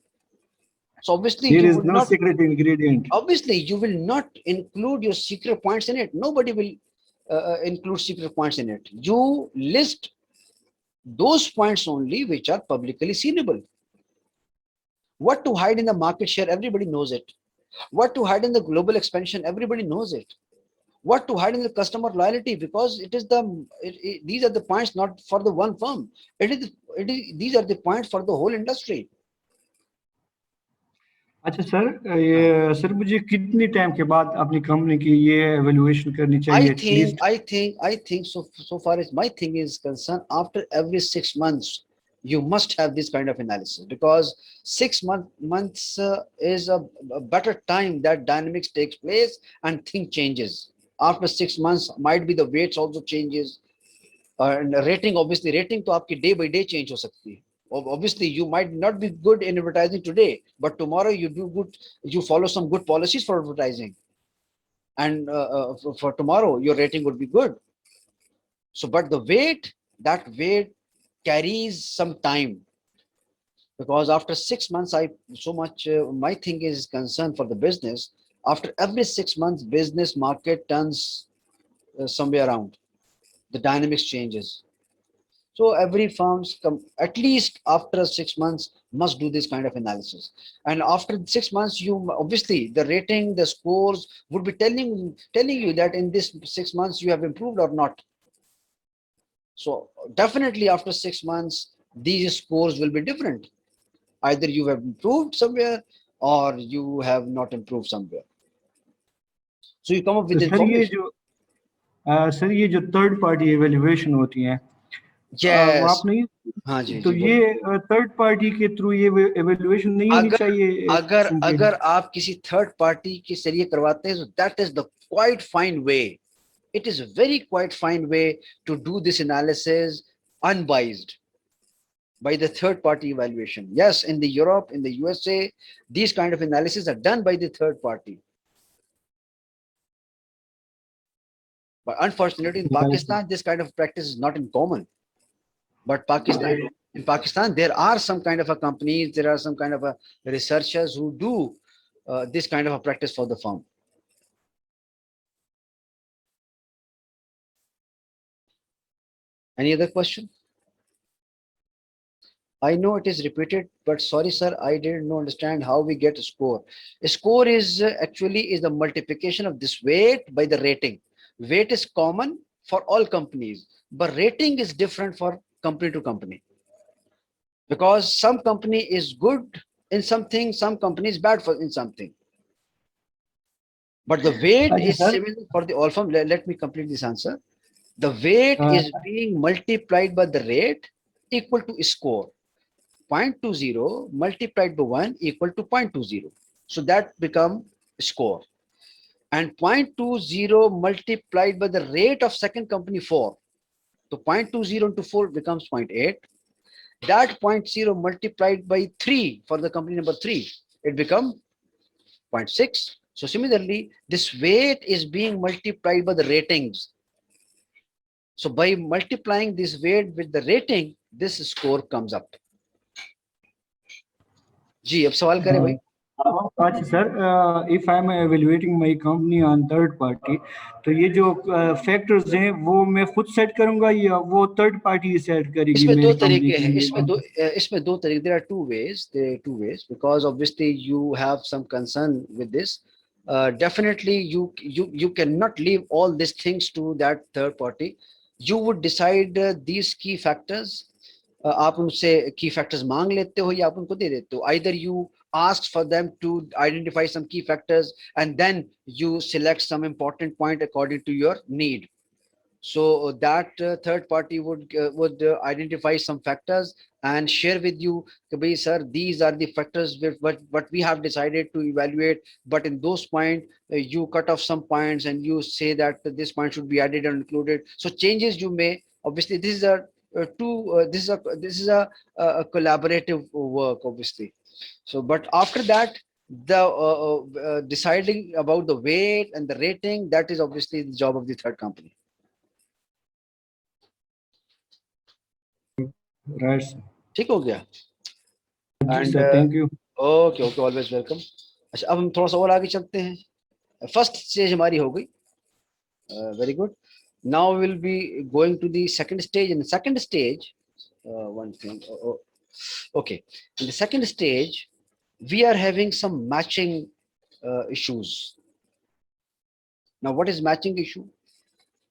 [SPEAKER 1] so obviously
[SPEAKER 3] there
[SPEAKER 1] you
[SPEAKER 3] is
[SPEAKER 1] would
[SPEAKER 3] no
[SPEAKER 1] not,
[SPEAKER 3] secret ingredient.
[SPEAKER 1] obviously you will not include your secret points in it. Nobody will include secret points in it. You list those points only which are publicly seeable. What to hide in the market share, everybody knows it. What to hide in the global expansion, everybody knows it. What to hide in the customer loyalty, because these are the points not for the one firm. These are the points for the whole industry.
[SPEAKER 3] अच्छा sir, ये sir मुझे कितने time के बाद अपनी company की ये evaluation करनी चाहिए at least?
[SPEAKER 1] I think so far as my thing is concerned, after every 6 months you must have this kind of analysis, because 6 months is a better time that dynamics takes place and thing changes. After 6 months might be the weights also changes, and rating, obviously rating to आपकी day by day change हो सकती है. Obviously you might not be good in advertising today, but tomorrow you follow some good policies for advertising. and for tomorrow your rating would be good. So, but the weight, that weight carries some time, because after 6 months, I so much my thing is concerned for the business. After every 6 months, business market turns somewhere around. The dynamics changes. So every firms come at least after 6 months must do this kind of analysis. And after 6 months, you obviously the rating, the scores would be telling you that in this 6 months you have improved or not. So definitely after 6 months, these scores will be different. Either you have improved somewhere or you have not improved somewhere. So you come up
[SPEAKER 3] तो
[SPEAKER 1] with information.
[SPEAKER 3] Sir ये जो third party evaluation होती हैं वो
[SPEAKER 1] Yes.
[SPEAKER 3] आप नहीं
[SPEAKER 1] हाँ जी
[SPEAKER 3] तो
[SPEAKER 1] जी
[SPEAKER 3] ये
[SPEAKER 1] बोलिए.
[SPEAKER 3] थर्ड पार्टी के थ्रू ये एवेल्युएशन नहीं होनी
[SPEAKER 1] अगर
[SPEAKER 3] चाहिए
[SPEAKER 1] अगर
[SPEAKER 3] किसी के?
[SPEAKER 1] अगर आप किसी थर्ड पार्टी के जरिए करवाते हैं, तो that is the quite fine way. It is a very quite fine way to do this analysis unbiased by the third party evaluation. Yes, in the Europe, in the USA, these kind of analysis are done by the third party. But unfortunately, in Pakistan, this kind of practice is not in common. But in Pakistan, there are some kind of a companies, there are some kind of a researchers who do this kind of a practice for the firm. Any other question? I know it is repeated, but sorry, sir, I didn't understand how we get a score. A score is actually is the multiplication of this weight by the rating. Weight is common for all companies, but rating is different for company to company, because some company is good in something, some company is bad for in something. But the weight
[SPEAKER 3] अच्छा
[SPEAKER 1] is
[SPEAKER 3] sir
[SPEAKER 1] similar for the all firm. Let me complete this answer. The weight is being multiplied by the rate equal to score. 0.20 multiplied by 1 equal to 0.20. So that become score. And 0.20 multiplied by the rate of second company 4. So 0.20 into 4 becomes 0.8. That 0.0 multiplied by 3 for the company number 3, it becomes 0.6. So similarly, this weight is being multiplied by the ratings. So by multiplying this weight with the rating, this score comes up. जी अब सवाल करें भाई.
[SPEAKER 3] अच्छा sir if I am evaluating my company on third party तो ये जो factors हैं वो मैं खुद सेट करूंगा या वो थर्ड पार्टी सेट करेगी
[SPEAKER 1] इसमें दो
[SPEAKER 3] मेरी कंपनी
[SPEAKER 1] तरीके
[SPEAKER 3] के
[SPEAKER 1] हैं.
[SPEAKER 3] लिए?
[SPEAKER 1] इसमें दो तरीके. there are two ways because obviously you have some concern with this. Definitely you cannot leave all these things to that third party. You would decide these key factors. आप उनसे key factors मांग लेते हो या आप उनको दे देते हो. Either you ask for them to identify some key factors and then you select some important point according to your need. So that third party would identify some factors and share with you, sir, these are the factors with what we have decided to evaluate, but in those points you cut off some points and you say that this point should be added and included. So changes you may, obviously this is a collaborative work obviously. So but after that, the deciding about the weight and the rating, that is obviously the job of the third company.
[SPEAKER 3] Right sir.
[SPEAKER 1] ठीक हो गया.
[SPEAKER 3] जी
[SPEAKER 1] and
[SPEAKER 3] sir thank you.
[SPEAKER 1] Okay okay always welcome. अच्छा अब हम थोड़ा सा और आगे चलते हैं. फर्स्ट स्टेज हमारी हो गई. Very good. Now will be going to the second stage. In the second stage one thing. Okay, in the second stage we are having some matching issues. Now what is matching issue?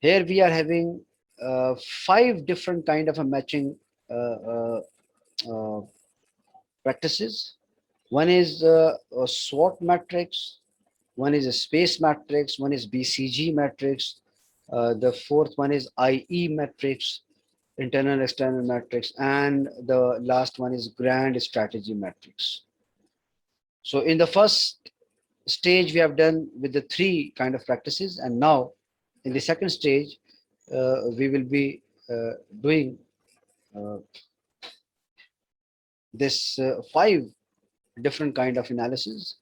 [SPEAKER 1] Here we are having 5 different kind of a matching uh, practices. One is a SWOT matrix, one is a space matrix, one is BCG matrix, the fourth one is IE matrix, internal external matrix, and the last one is grand strategy matrix. So in the first stage we have done with the 3 kind of practices, and now in the second stage we will be doing uh, this 5 different kind of analysis.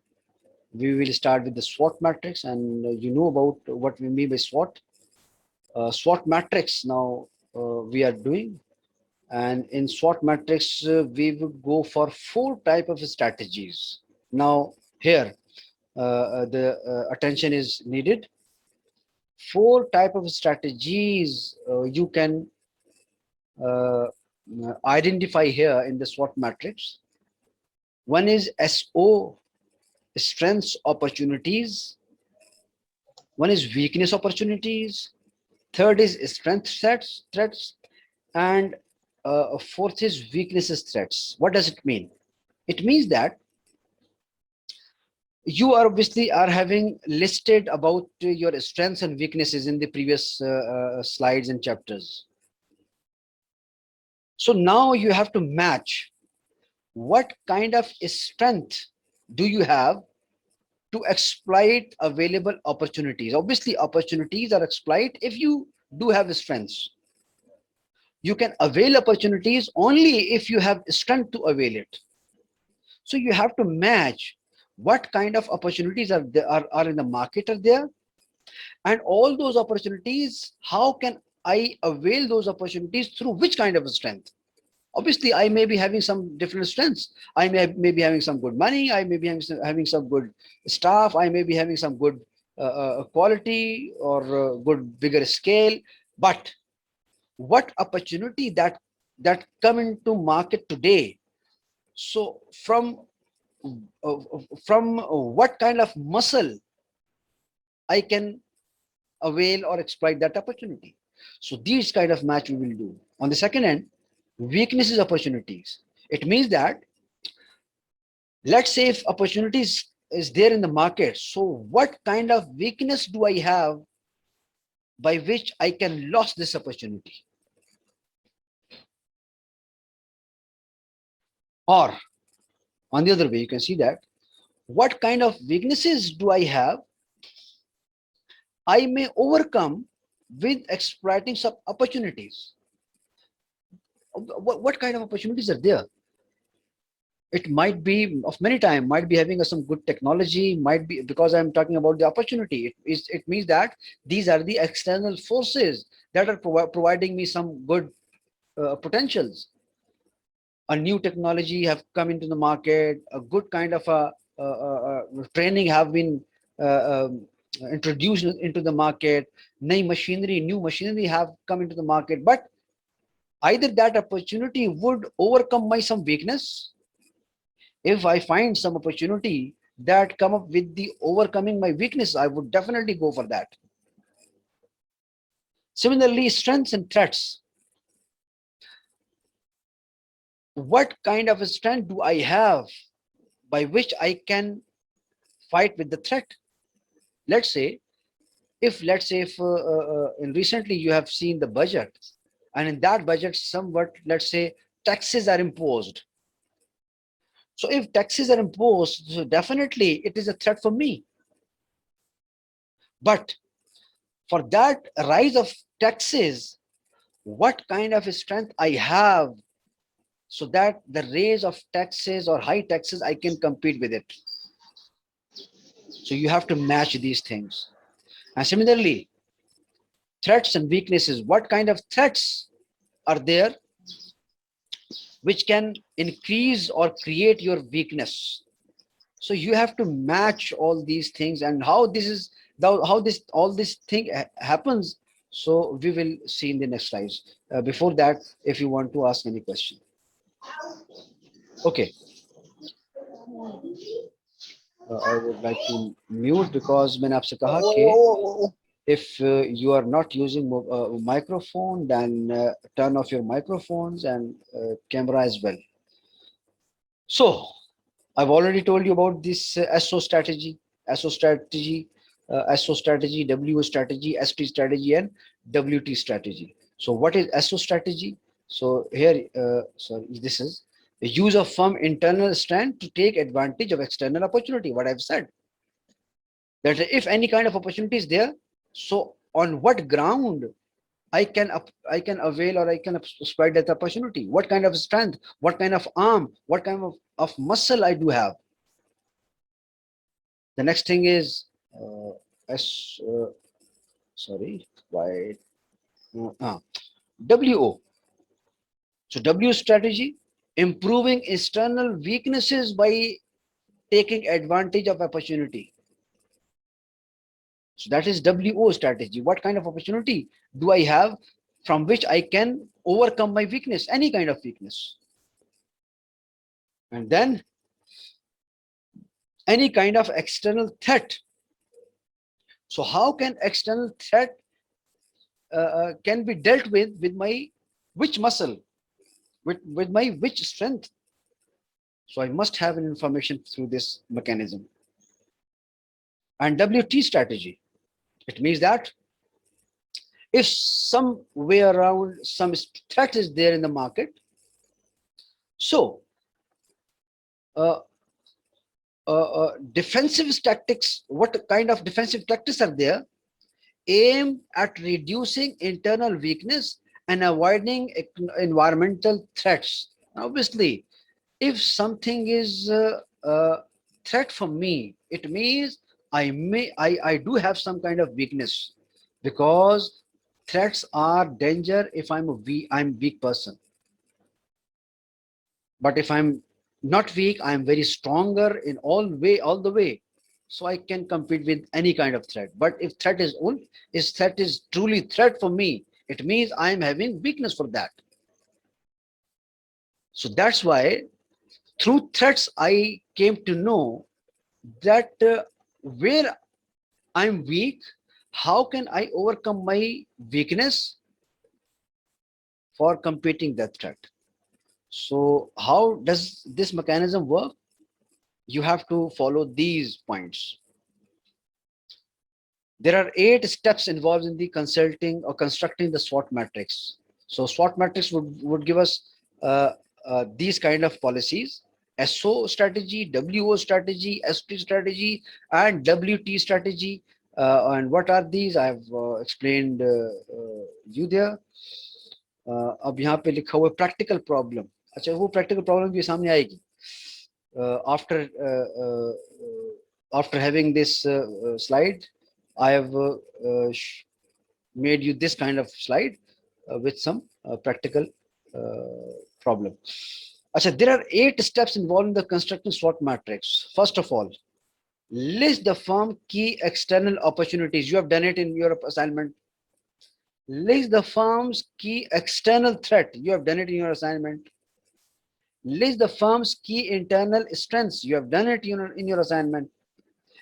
[SPEAKER 1] we will start with the SWOT matrix, and you know about what we mean by SWOT. SWOT matrix now we are doing, and in SWOT matrix we would go for 4 type of strategies. Now here the attention is needed. 4 type of strategies you can identify here in the SWOT matrix. One is SO, strengths opportunities. One is weakness opportunities. Third is strength threats, and fourth is weaknesses threats. What does it mean? It means that you are obviously are having listed about your strengths and weaknesses in the previous slides and chapters. So now you have to match what kind of strength do you have to exploit available opportunities. Obviously, opportunities are exploited if you do have strengths. You can avail opportunities only if you have strength to avail it. So you have to match what kind of opportunities are there, are in the market are there, and all those opportunities, how can I avail those opportunities through which kind of a strength? Obviously, I may be having some different strengths. I may be having some good money. I may be having some good staff. I may be having some good quality or good bigger scale. But what opportunity that come into market today? So from what kind of muscle I can avail or exploit that opportunity? So these kind of match we will do. On the second end, weaknesses opportunities. It means that, let's say if opportunities is there in the market, so what kind of weakness do I have by which I can lose this opportunity? Or on the other way, you can see that what kind of weaknesses do I have I may overcome with exploiting some opportunities. What kind of opportunities are there? It might be of many time, might be having some good technology, might be because I'm talking about the opportunity. It means that these are the external forces that are providing me some good potentials. A new technology have come into the market, a good kind of a training have been introduced into the market, new machinery have come into the market, but either that opportunity would overcome my some weakness. If I find some opportunity that come up with the overcoming my weakness, I would definitely go for that. Similarly, strengths and threats. What kind of a strength do I have by which I can fight with the threat? Let's say if recently you have seen the budget, and in that budget somewhat, let's say, taxes are imposed. So if taxes are imposed, so definitely it is a threat for me. But for that rise of taxes, what kind of strength I have so that the raise of taxes or high taxes, I can compete with it. So you have to match these things. And similarly, threats and weaknesses. What kind of threats are there which can increase or create your weakness? So you have to match all these things, and how all this thing happens. So we will see in the next slides. Before that, if you want to ask any question. Okay. I would like to mute because मैंने आपसे कहा कि if you are not using microphone, then turn off your microphones and camera as well. So I've already told you about this SO strategy, SO strategy, W strategy, ST strategy, and WT strategy. So what is SO strategy? So here, sorry, this is the use of firm internal strength to take advantage of external opportunity. What I've said, that if any kind of opportunity is there, so on what ground I can avail or I can exploit that opportunity? What kind of strength, what kind of arm, what kind of muscle I do have? The next thing is S. Sorry, why? WO. So W strategy, improving external weaknesses by taking advantage of opportunity. So that is WO strategy. What kind of opportunity do I have from which I can overcome my weakness, any kind of weakness? And then any kind of external threat. So how can external threat can be dealt with my which muscle, with my which strength? So I must have an information through this mechanism. And WT strategy, it means that if some way around some threat is there in the market, so defensive tactics, what kind of defensive tactics are there, aim at reducing internal weakness and avoiding environmental threats. Obviously, if something is a threat for me, it means I do have some kind of weakness, because threats are danger if I'm weak person. But if I'm not weak, I'm very stronger in all the way. So I can compete with any kind of threat. But if threat is truly threat for me, it means I'm having weakness for that. So that's why through threats I came to know that where I'm weak, how can I overcome my weakness for competing that threat? So how does this mechanism work? You have to follow these points. There are 8 steps involved in the consulting or constructing the SWOT matrix. So SWOT matrix would give us these kind of policies: SO strategy, WO strategy, ST strategy, and WT strategy. And what are these? I have explained you there. अब यहाँ पे लिखा हुआ practical problem. अच्छा, वो practical problem भी सामने आएगी. After having this slide, I have made you this kind of slide with some practical problem. Achha, there are 8 steps involved in the constructing SWOT matrix. First of all, list the firm key external opportunities. You have done it in your assignment. List the firm's key external threat. You have done it in your assignment. List the firm's key internal strengths. You have done it in your assignment.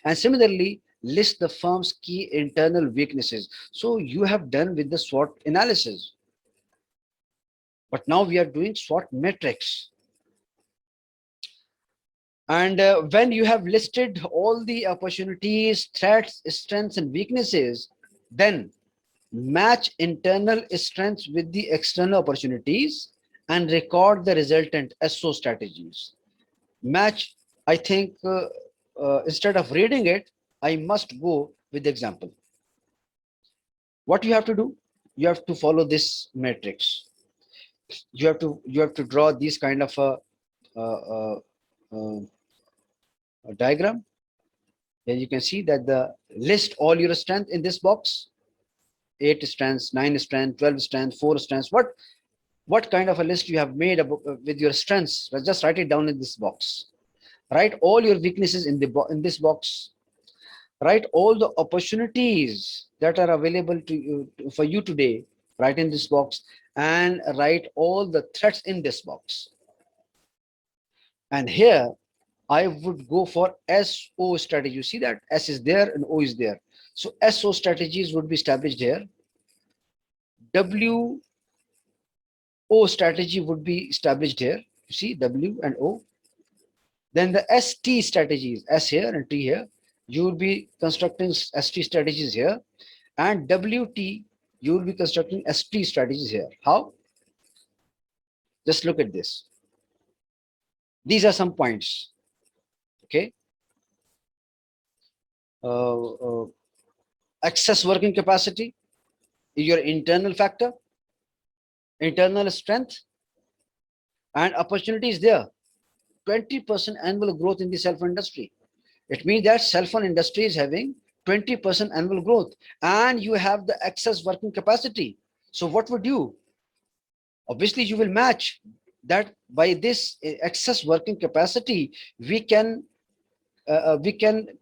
[SPEAKER 1] And similarly, list the firm's key internal weaknesses. So you have done with the SWOT analysis. But now we are doing SWOT matrix. And when you have listed all the opportunities, threats, strengths, and weaknesses, then match internal strengths with the external opportunities and record the resultant SO strategies. Match, I think, instead of reading it, I must go with the example. What you have to do? You have to follow this matrix. You have to draw this kind of a diagram. Then you can see that the list all your strength in this box: 8 strengths, 9 strengths, 12 strengths, 4 strengths. What kind of a list you have made with your strengths? Well, just write it down in this box. Write all your weaknesses in this box. Write all the opportunities that are available to you for you today. Write in this box, and write all the threats in this box. And here I would go for SO strategy. You see that S is there and O is there. So SO strategies would be established here. WO strategy would be established here. You see W and O. Then the ST strategies, S here and T here. You will be constructing ST strategies here. And WT, you will be constructing ST strategies here. How? Just look at this. These are some points. Okay. Excess working capacity is your internal factor, internal strength, and opportunity is there. 20% annual growth in the self industry. It means that cell phone industry is having 20% annual growth and you have the excess working capacity. So what would you? Obviously, you will match that by this excess working capacity. We can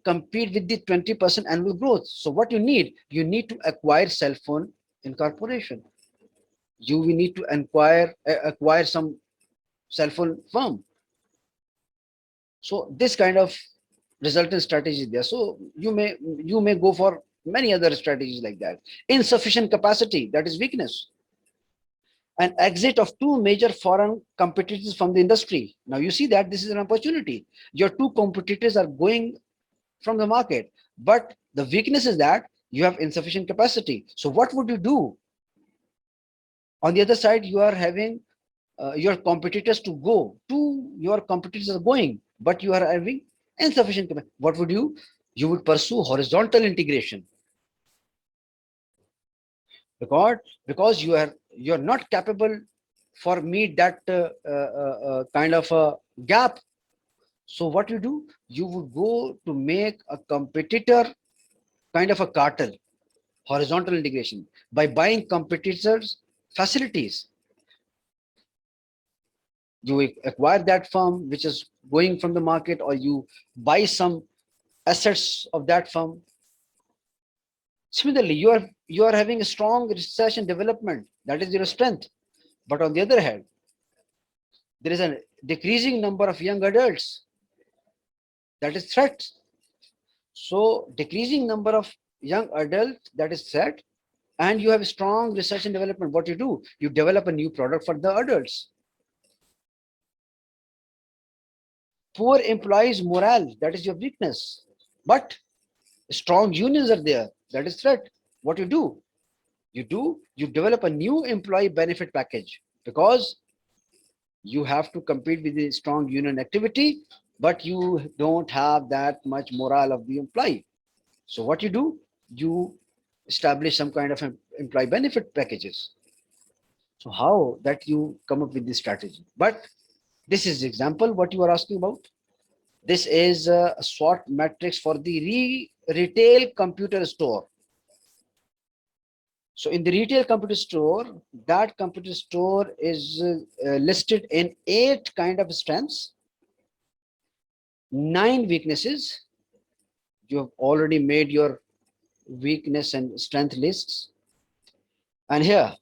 [SPEAKER 1] compete with the 20% annual growth. So what you need to acquire cell phone incorporation. You will need to acquire some cell phone firm. So this kind of resultant strategy is there. So you may go for many other strategies like that. Insufficient capacity, that is weakness. An exit of two major foreign competitors from the industry. Now you see that this is an opportunity. Your two competitors are going from the market, but the weakness is that you have insufficient capacity. So what would you do? On the other side, you are having your competitors to go. Your competitors are going, but you are having insufficient capacity. What would you? You would pursue horizontal integration. Because you're not capable for meet that kind of a gap. So what you do? You would go to make a competitor kind of a cartel, horizontal integration, by buying competitors' facilities. You acquire that firm which is going from the market, or you buy some assets of that firm. Similarly, you are having a strong research and development, that is your strength. But on the other hand, there is a decreasing number of young adults, that is threat. So decreasing number of young adults, that is threat, and you have strong research and development. What you do? You develop a new product for the adults. Poor employees morale, that is your weakness. But strong unions are there, that is threat. What you do? You develop a new employee benefit package, because you have to compete with the strong union activity, but you don't have that much morale of the employee. So what you do? You establish some kind of employee benefit packages. So how that you come up with this strategy? But this is example what you are asking about. This is a SWOT matrix for the retail computer store. So in the retail computer store, that computer store is listed in 8 kind of strengths, 9 weaknesses. You have already made your weakness and strength lists. And here,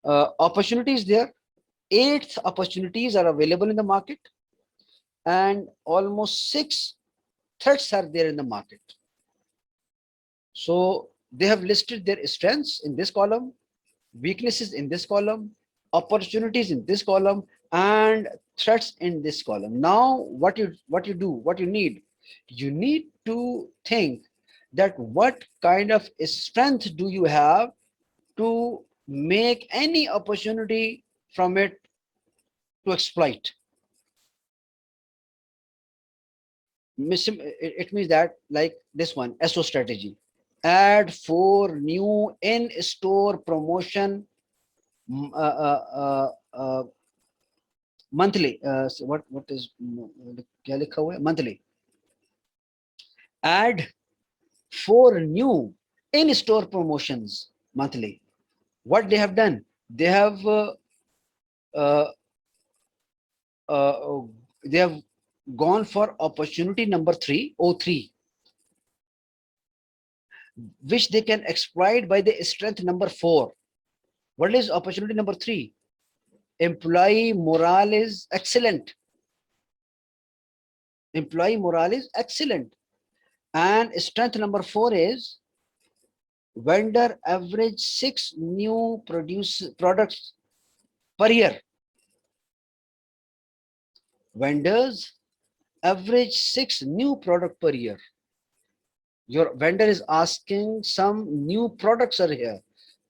[SPEAKER 1] opportunities there. 8 opportunities are available in the market, and almost 6 threats are there in the market. So they have listed their strengths in this column, weaknesses in this column, opportunities in this column, and threats in this column. Now what you need? You need to think that what kind of strength do you have to make any opportunity from it to exploit. It means that, like this one, SO strategy. Add 4 new in-store promotion monthly. So what is monthly? Add 4 new in-store promotions monthly. What they have done? They have gone for opportunity number 3, O3, which they can exploit by the strength number 4. What is opportunity number 3? Employee morale is excellent. Employee morale is excellent. And strength number 4 is vendor average 6 new products per year. Vendors average 6 new product per year. Your vendor is asking some new products are here,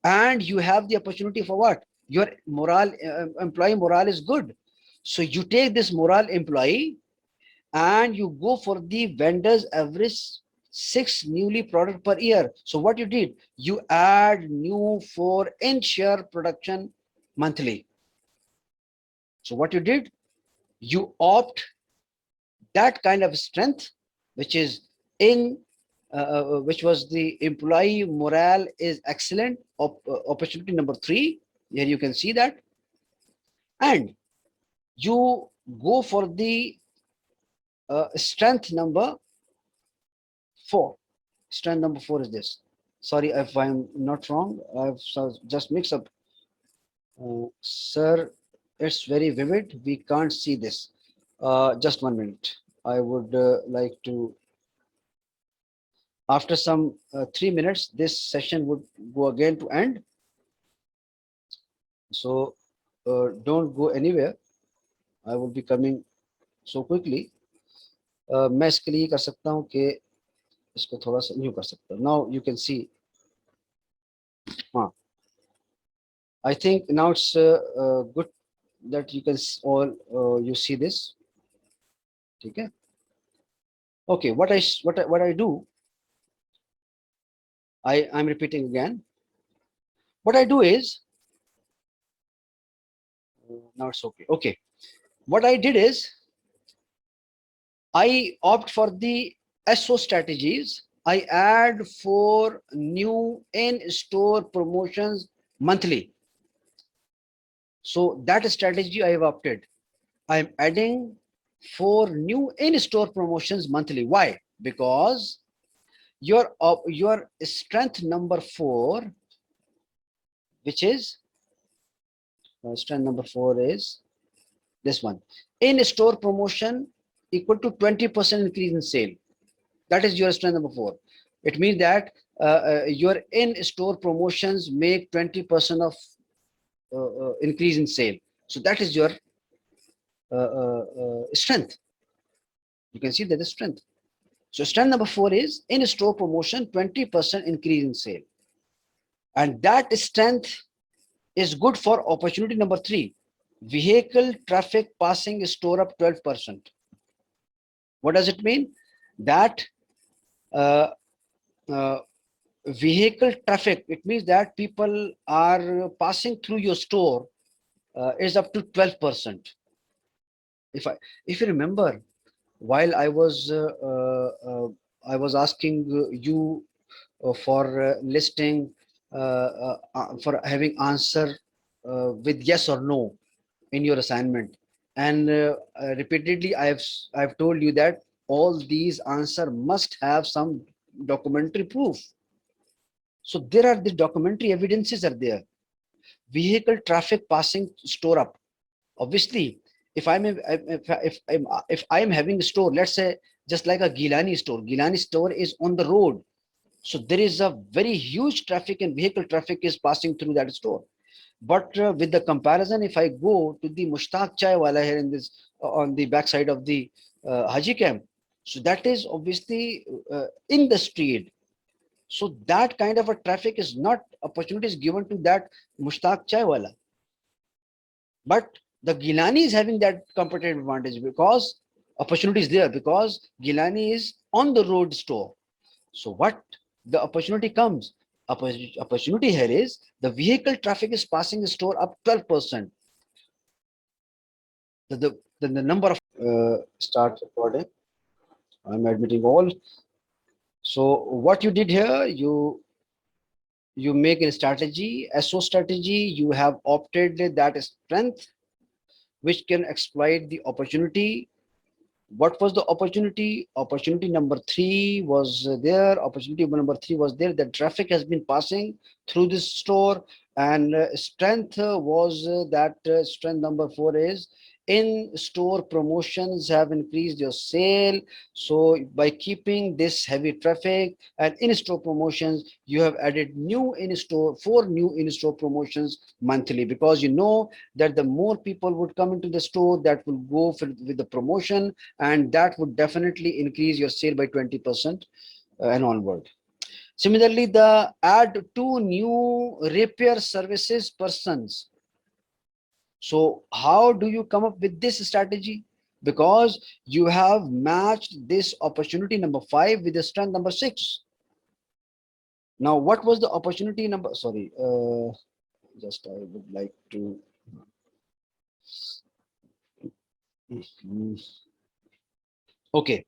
[SPEAKER 1] and you have the opportunity for what? Your morale, employee morale is good. So you take this morale employee and you go for the vendor's average 6 newly product per year. So what you did? You add new 4 in-share production monthly. So what you did? You opt that kind of strength which is in which was the employee morale is excellent. Opportunity number 3, here you can see that, and you go for the strength number 4. Strength number 4 is this. Sorry if I'm not wrong. I've just mixed up. Sir, it's very vivid. We can't see this. Just 1 minute. I would like to. After some 3 minutes, this session would go again to end. So don't go anywhere. I will be coming so quickly. मैं इसके लिए कर सकता हूँ कि इसको थोड़ा सा न्यू कर सकता हूँ. Now you can see. I think now it's good that you can all you see this. Okay. Okay. What I do. I'm repeating again. What I do is now it's okay. Okay. What I did is I opt for the SO strategies. I add 4 new in-store promotions monthly. So that strategy I have opted. I'm adding 4 new in-store promotions monthly. Why? Because your strength number 4, which is strength number 4 is this one. In-store promotion equal to 20% increase in sale. That is your strength number 4. It means that your in-store promotions make 20% of increase in sale. So that is your strength. You can see that the strength. So strength number 4 is in-store promotion, 20% increase in sale. And that strength is good for opportunity number 3. Vehicle traffic passing store up 12%. What does it mean? That vehicle traffic, it means that people are passing through your store is up to 12%. If you remember, while I was asking you for listing for having answer with yes or no in your assignment, and repeatedly I've told you that all these answer must have some documentary proof. So there are the documentary evidences are there. Vehicle traffic passing store up. Obviously, if I'm having a store, let's say just like a Gilani store is on the road. So there is a very huge traffic and vehicle traffic is passing through that store. But with the comparison, if I go to the Mushtaq Chai Wala here in this on the backside of the Haji camp, so that is obviously in the street. So that kind of a traffic is not opportunities given to that Mushtaq Chai Wala. But the Gilani is having that competitive advantage because opportunity is there, because Gilani is on the road store. So what the opportunity comes? Opportunity here is the vehicle traffic is passing the store up 12%. The number of start recording. I'm admitting all. So what you did here, you make a strategy, SO strategy. You have opted that strength which can exploit the opportunity. What was the opportunity? Opportunity number 3 was there. Opportunity number 3 was there. The traffic has been passing through this store, and strength was that strength number 4 is in-store promotions have increased your sale. So by keeping this heavy traffic and in-store promotions, you have added new in-store 4 new in-store promotions monthly, because you know that the more people would come into the store, that will go with the promotion, and that would definitely increase your sale by 20% and onward. Similarly, the add 2 new repair services persons. So how do you come up with this strategy? Because you have matched this opportunity number 5 with the strength number 6. Now, what was the opportunity number? Sorry, just I would like to. Okay.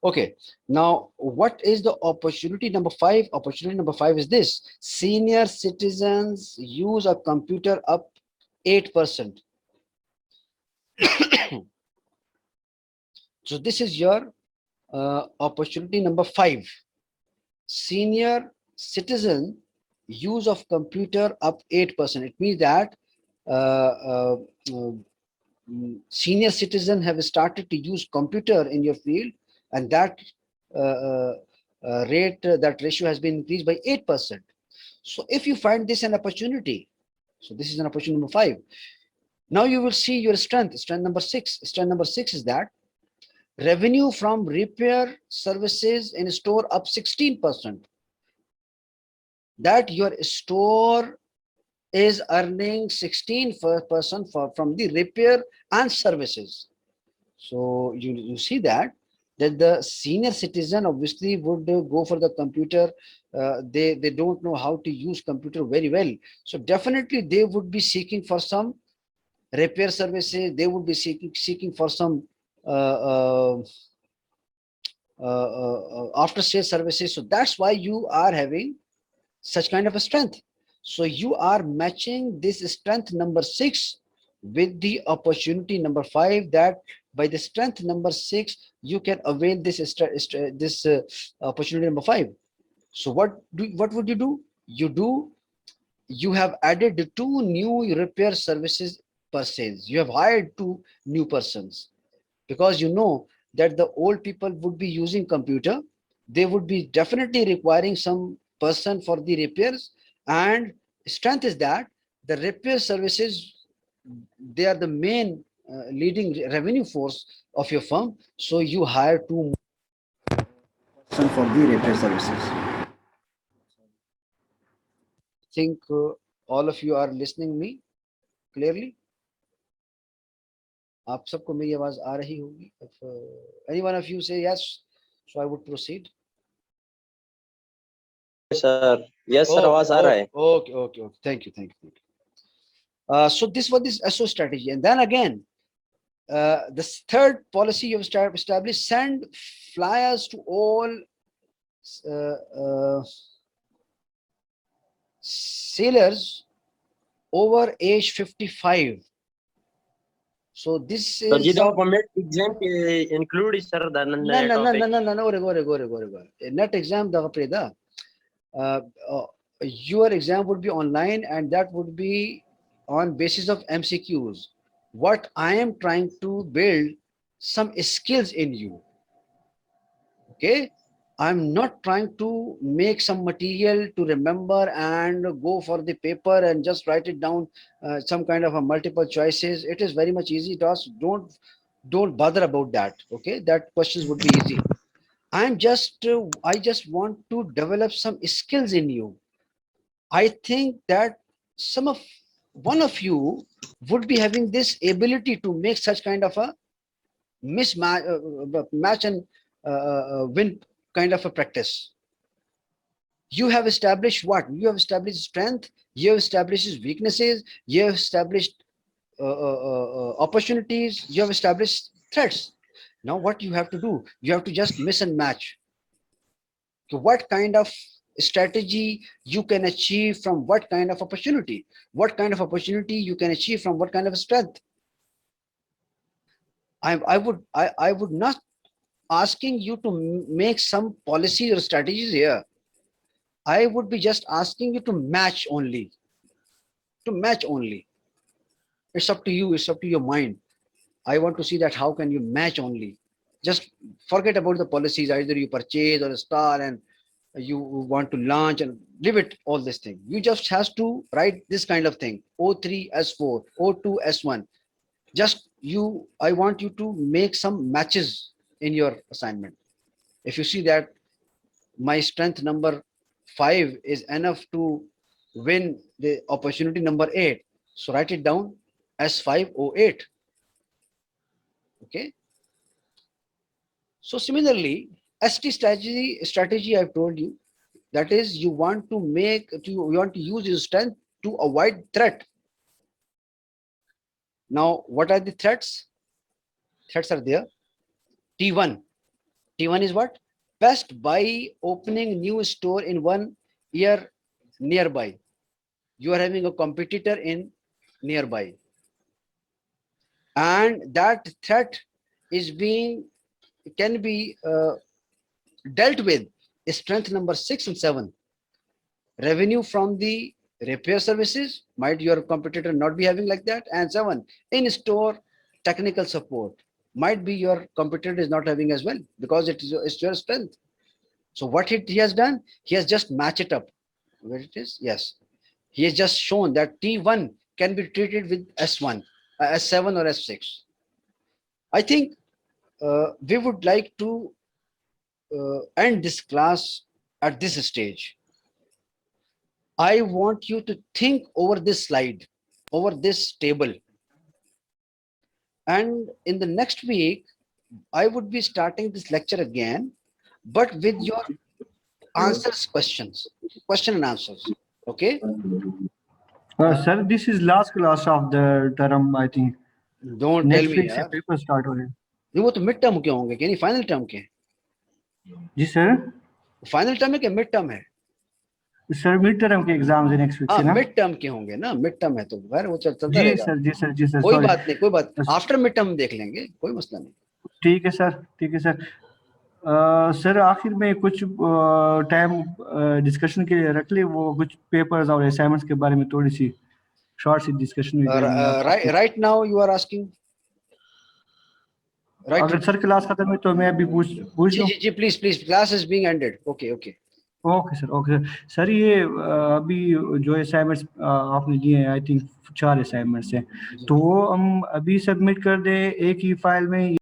[SPEAKER 1] Okay, now what is the opportunity number 5? Opportunity number 5 is this: senior citizens use a computer up 8%. So this is your opportunity number 5. Senior citizen use of computer up 8%. It means that uh, uh, uh, senior citizen have started to use computer in your field, and that that ratio has been increased by 8%. So if you find this an opportunity, so this is an opportunity number 5. Now you will see your strength number 6. Strength number 6 is that revenue from repair services in store up 16%. That your store is earning 16% from the repair and services. So you see that the senior citizen obviously would go for the computer. They don't know how to use computer very well. So definitely they would be seeking for some repair services. They would be seeking for some after sales services. So that's why you are having such kind of a strength. So you are matching this strength number 6 with the opportunity number 5, that by the strength number 6 you can avail this opportunity number 5. So what would you do? You have added the 2 new repair services persons. You have hired 2 new persons, because you know that the old people would be using computer. They would be definitely requiring some person for the repairs, and strength is that the repair services, they are the main leading revenue force of your firm. So you hire 2 person for the repair services. I think all of you are listening me clearly. आप सबको मेरी आवाज आ रही होगी? If any one of you say yes, so I would proceed.
[SPEAKER 2] Sir yes sir
[SPEAKER 1] Oh,
[SPEAKER 2] आवाज आ रहा है
[SPEAKER 1] okay. Thank you. So this was this SO strategy, and then again, this third policy you have established: send flyers to all uh, uh, sailors over age 55. So this
[SPEAKER 2] sir ji
[SPEAKER 1] is
[SPEAKER 2] document exam के include sir the topic
[SPEAKER 1] no. Net exam the preda. Your exam would be online, and that would be on basis of MCQs. What I am trying to build some skills in you. Okay, I'm not trying to make some material to remember and go for the paper and just write it down, some kind of a multiple choices. It is very much easy to ask. Don't bother about that. Okay, that questions would be easy. I just want to develop some skills in you. I think that some of one of you would be having this ability to make such kind of a mismatch, match and win kind of a practice. You have established what? You have established strength. You have established weaknesses. You have established opportunities. You have established threats. Now, what you have to do? You have to just miss and match. So what kind of strategy you can achieve from what kind of opportunity? What kind of opportunity you can achieve from what kind of strength? I would not asking you to make some policies or strategies here. I would be just asking you to match only. To match only. It's up to you. It's up to your mind. I want to see that how can you match only. Just forget about the policies. Either you purchase or star and you want to launch, and leave it all this thing. You just has to write this kind of thing: O3 S4, O2 S1. Just I want you to make some matches in your assignment. If you see that my strength number 5 is enough to win the opportunity number 8, so write it down S508. Okay. So similarly, ST strategy I've told you, that is you want to use your strength to avoid threat. Now, what are the threats? Threats are there. T1 T1 is what? Best by opening new store in 1 year nearby. You are having a competitor in nearby. And that threat is can be dealt with. Strength number 6 and 7. Revenue from the repair services, might your competitor not be having like that. And 7, in-store technical support, might be your competitor is not having as well, because it's your strength. So what he has done, he has just matched it up. Where it is? Yes. He has just shown that T1 can be treated with S1, S7 or S6. I think we would like to end this class at this stage. I want you to think over this slide, over this table. And in the next week, I would be starting this lecture again, but with your answers, question and answers. Okay?
[SPEAKER 3] Sir, this is last class of the term, I think.
[SPEAKER 1] Don't
[SPEAKER 3] Next
[SPEAKER 1] tell me
[SPEAKER 3] week से
[SPEAKER 1] यार.
[SPEAKER 3] Paper start हो रहे हैं.
[SPEAKER 1] नहीं, वो तो mid term के होंगे, यानी फाइनल टर्म के.
[SPEAKER 3] जी सर.
[SPEAKER 1] फाइनल टर्म है कि मिड टर्म है?
[SPEAKER 3] सर मिड टर्म के एग्जाम्स है नेक्स्ट वीक
[SPEAKER 1] हाँ,
[SPEAKER 3] से ना.
[SPEAKER 1] मिड टर्म के होंगे ना. मिड टर्म है तो खैर वो चलता
[SPEAKER 3] जी
[SPEAKER 1] रहेगा.
[SPEAKER 3] सर, जी सर, जी सर.
[SPEAKER 1] कोई
[SPEAKER 3] sorry.
[SPEAKER 1] बात नहीं, कोई बात. आफ्टर मिड टर्म देख लेंगे, कोई मसला नहीं.
[SPEAKER 3] ठीक है सर, ठीक है सर. सर आखिर में कुछ टाइम डिस्कशन के लिए रख ले, वो कुछ पेपर्स और असाइनमेंट्स के बारे में थोड़ी सी शॉर्ट सी discussion.
[SPEAKER 1] Right now you are asking.
[SPEAKER 3] अगर सर क्लास खत्म है तो मैं अभी पूछ लूं.
[SPEAKER 1] जी please, class is being ended. Okay
[SPEAKER 3] okay sir, okay sir. ये अभी जो असाइनमेंट्स आपने दिए हैं, आई थिंक 4 असाइनमेंट्स हैं, तो वो हम अभी सबमिट कर दें एक ही फाइल में.